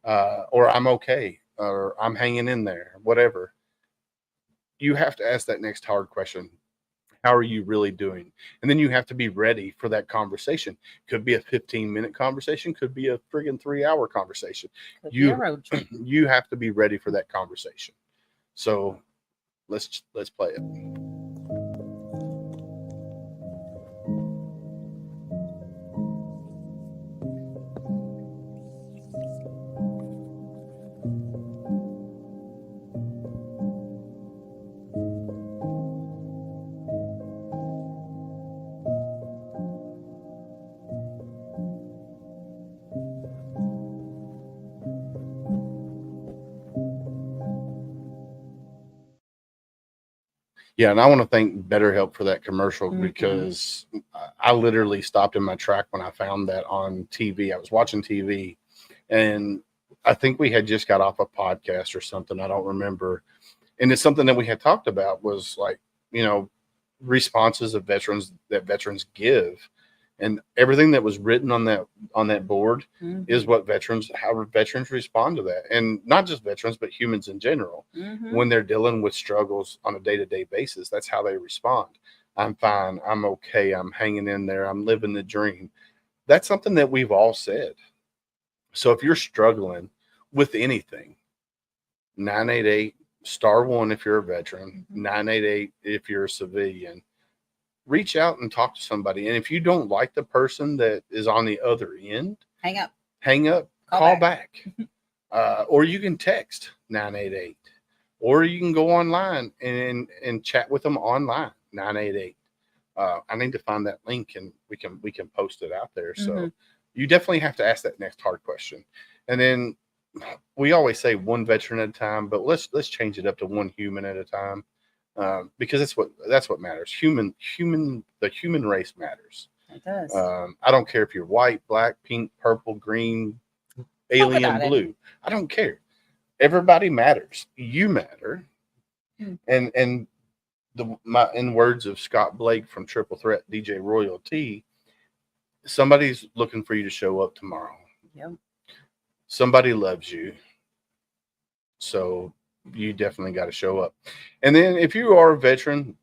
Or I'm okay. Or I'm hanging in there, whatever. You have to ask that next hard question. How are you really doing? And then you have to be ready for that conversation. Could be a 15-minute conversation. Could be a friggin' 3-hour conversation. Could be a road trip. You have to be ready for that conversation. So let's play it. Yeah, and I want to thank BetterHelp for that commercial because I literally stopped in my track when I found that on TV. I was watching TV, and I think we had just got off a podcast or something. I don't remember. And it's something that we had talked about was like, responses of veterans that veterans give. And everything that was written on that board is how veterans respond to that. And not just veterans, but humans in general. When they're dealing with struggles on a day-to-day basis, that's how they respond. I'm fine. I'm okay. I'm hanging in there. I'm living the dream. That's something that we've all said. So if you're struggling with anything, 988 star 1 if you're a veteran, 988 if you're a civilian, reach out and talk to somebody. And if you don't like the person that is on the other end, hang up, call back. Or you can text 988, or you can go online and chat with them online, 988. I need to find that link and we can post it out there. So you definitely have to ask that next hard question. And then we always say one veteran at a time, but let's change it up to one human at a time. Because that's what matters. The human race matters. It does. I don't care if you're white, black, pink, purple, green, alien, blue. I don't care. Everybody matters. You matter. And in words of Scott Blake from Triple Threat, DJ Royalty, somebody's looking for you to show up tomorrow. Yep. Somebody loves you. So you definitely got to show up. And then if you are a veteran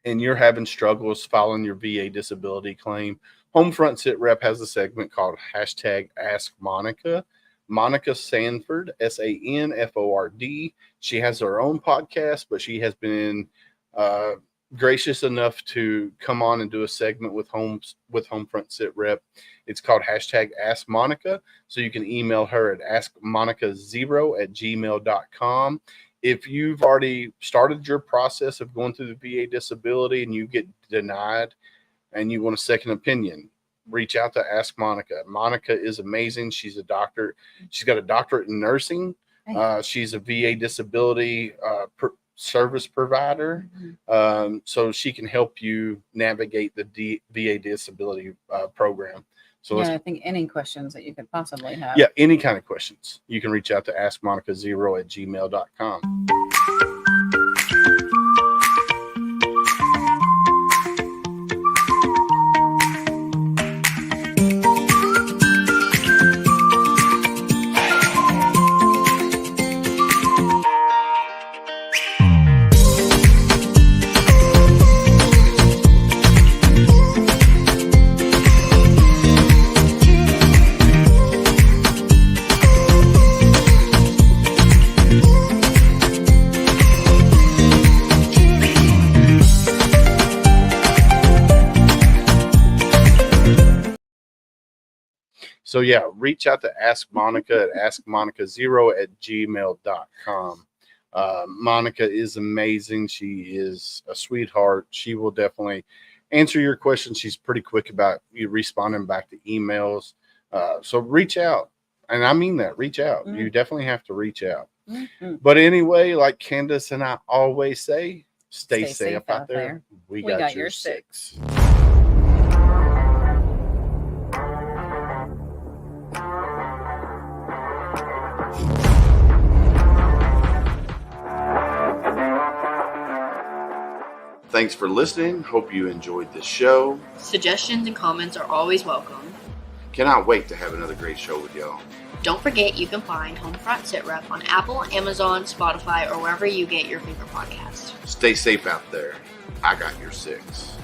and you're having struggles filing your VA disability claim, HomeFront Sitrep has a segment called #AskMonica. Monica Sanford, Sanford. She has her own podcast, but she has been gracious enough to come on and do a segment with HomeFront Sitrep. It's called #AskMonica. So you can email her at askmonica0@gmail.com. If you've already started your process of going through the VA disability and you get denied and you want a second opinion, reach out to Ask Monica. Monica is amazing. She's a doctor. She's got a doctorate in nursing. She's a VA disability service provider. So she can help you navigate the VA disability program. So I think any questions that you could possibly have. Yeah, any kind of questions. You can reach out to askmonica0@gmail.com. So yeah, reach out to Ask Monica at askmonica0@gmail.com. Monica is amazing. She is a sweetheart. She will definitely answer your questions. She's pretty quick about you responding back to emails. So reach out. And I mean that. Reach out. Mm-hmm. You definitely have to reach out. Mm-hmm. But anyway, like Candace and I always say, stay safe out there. We got your six. Thanks for listening. Hope you enjoyed this show. Suggestions and comments are always welcome. Cannot wait to have another great show with y'all. Don't forget you can find HomeFront Sitrep on Apple, Amazon, Spotify, or wherever you get your favorite podcasts. Stay safe out there. I got your six.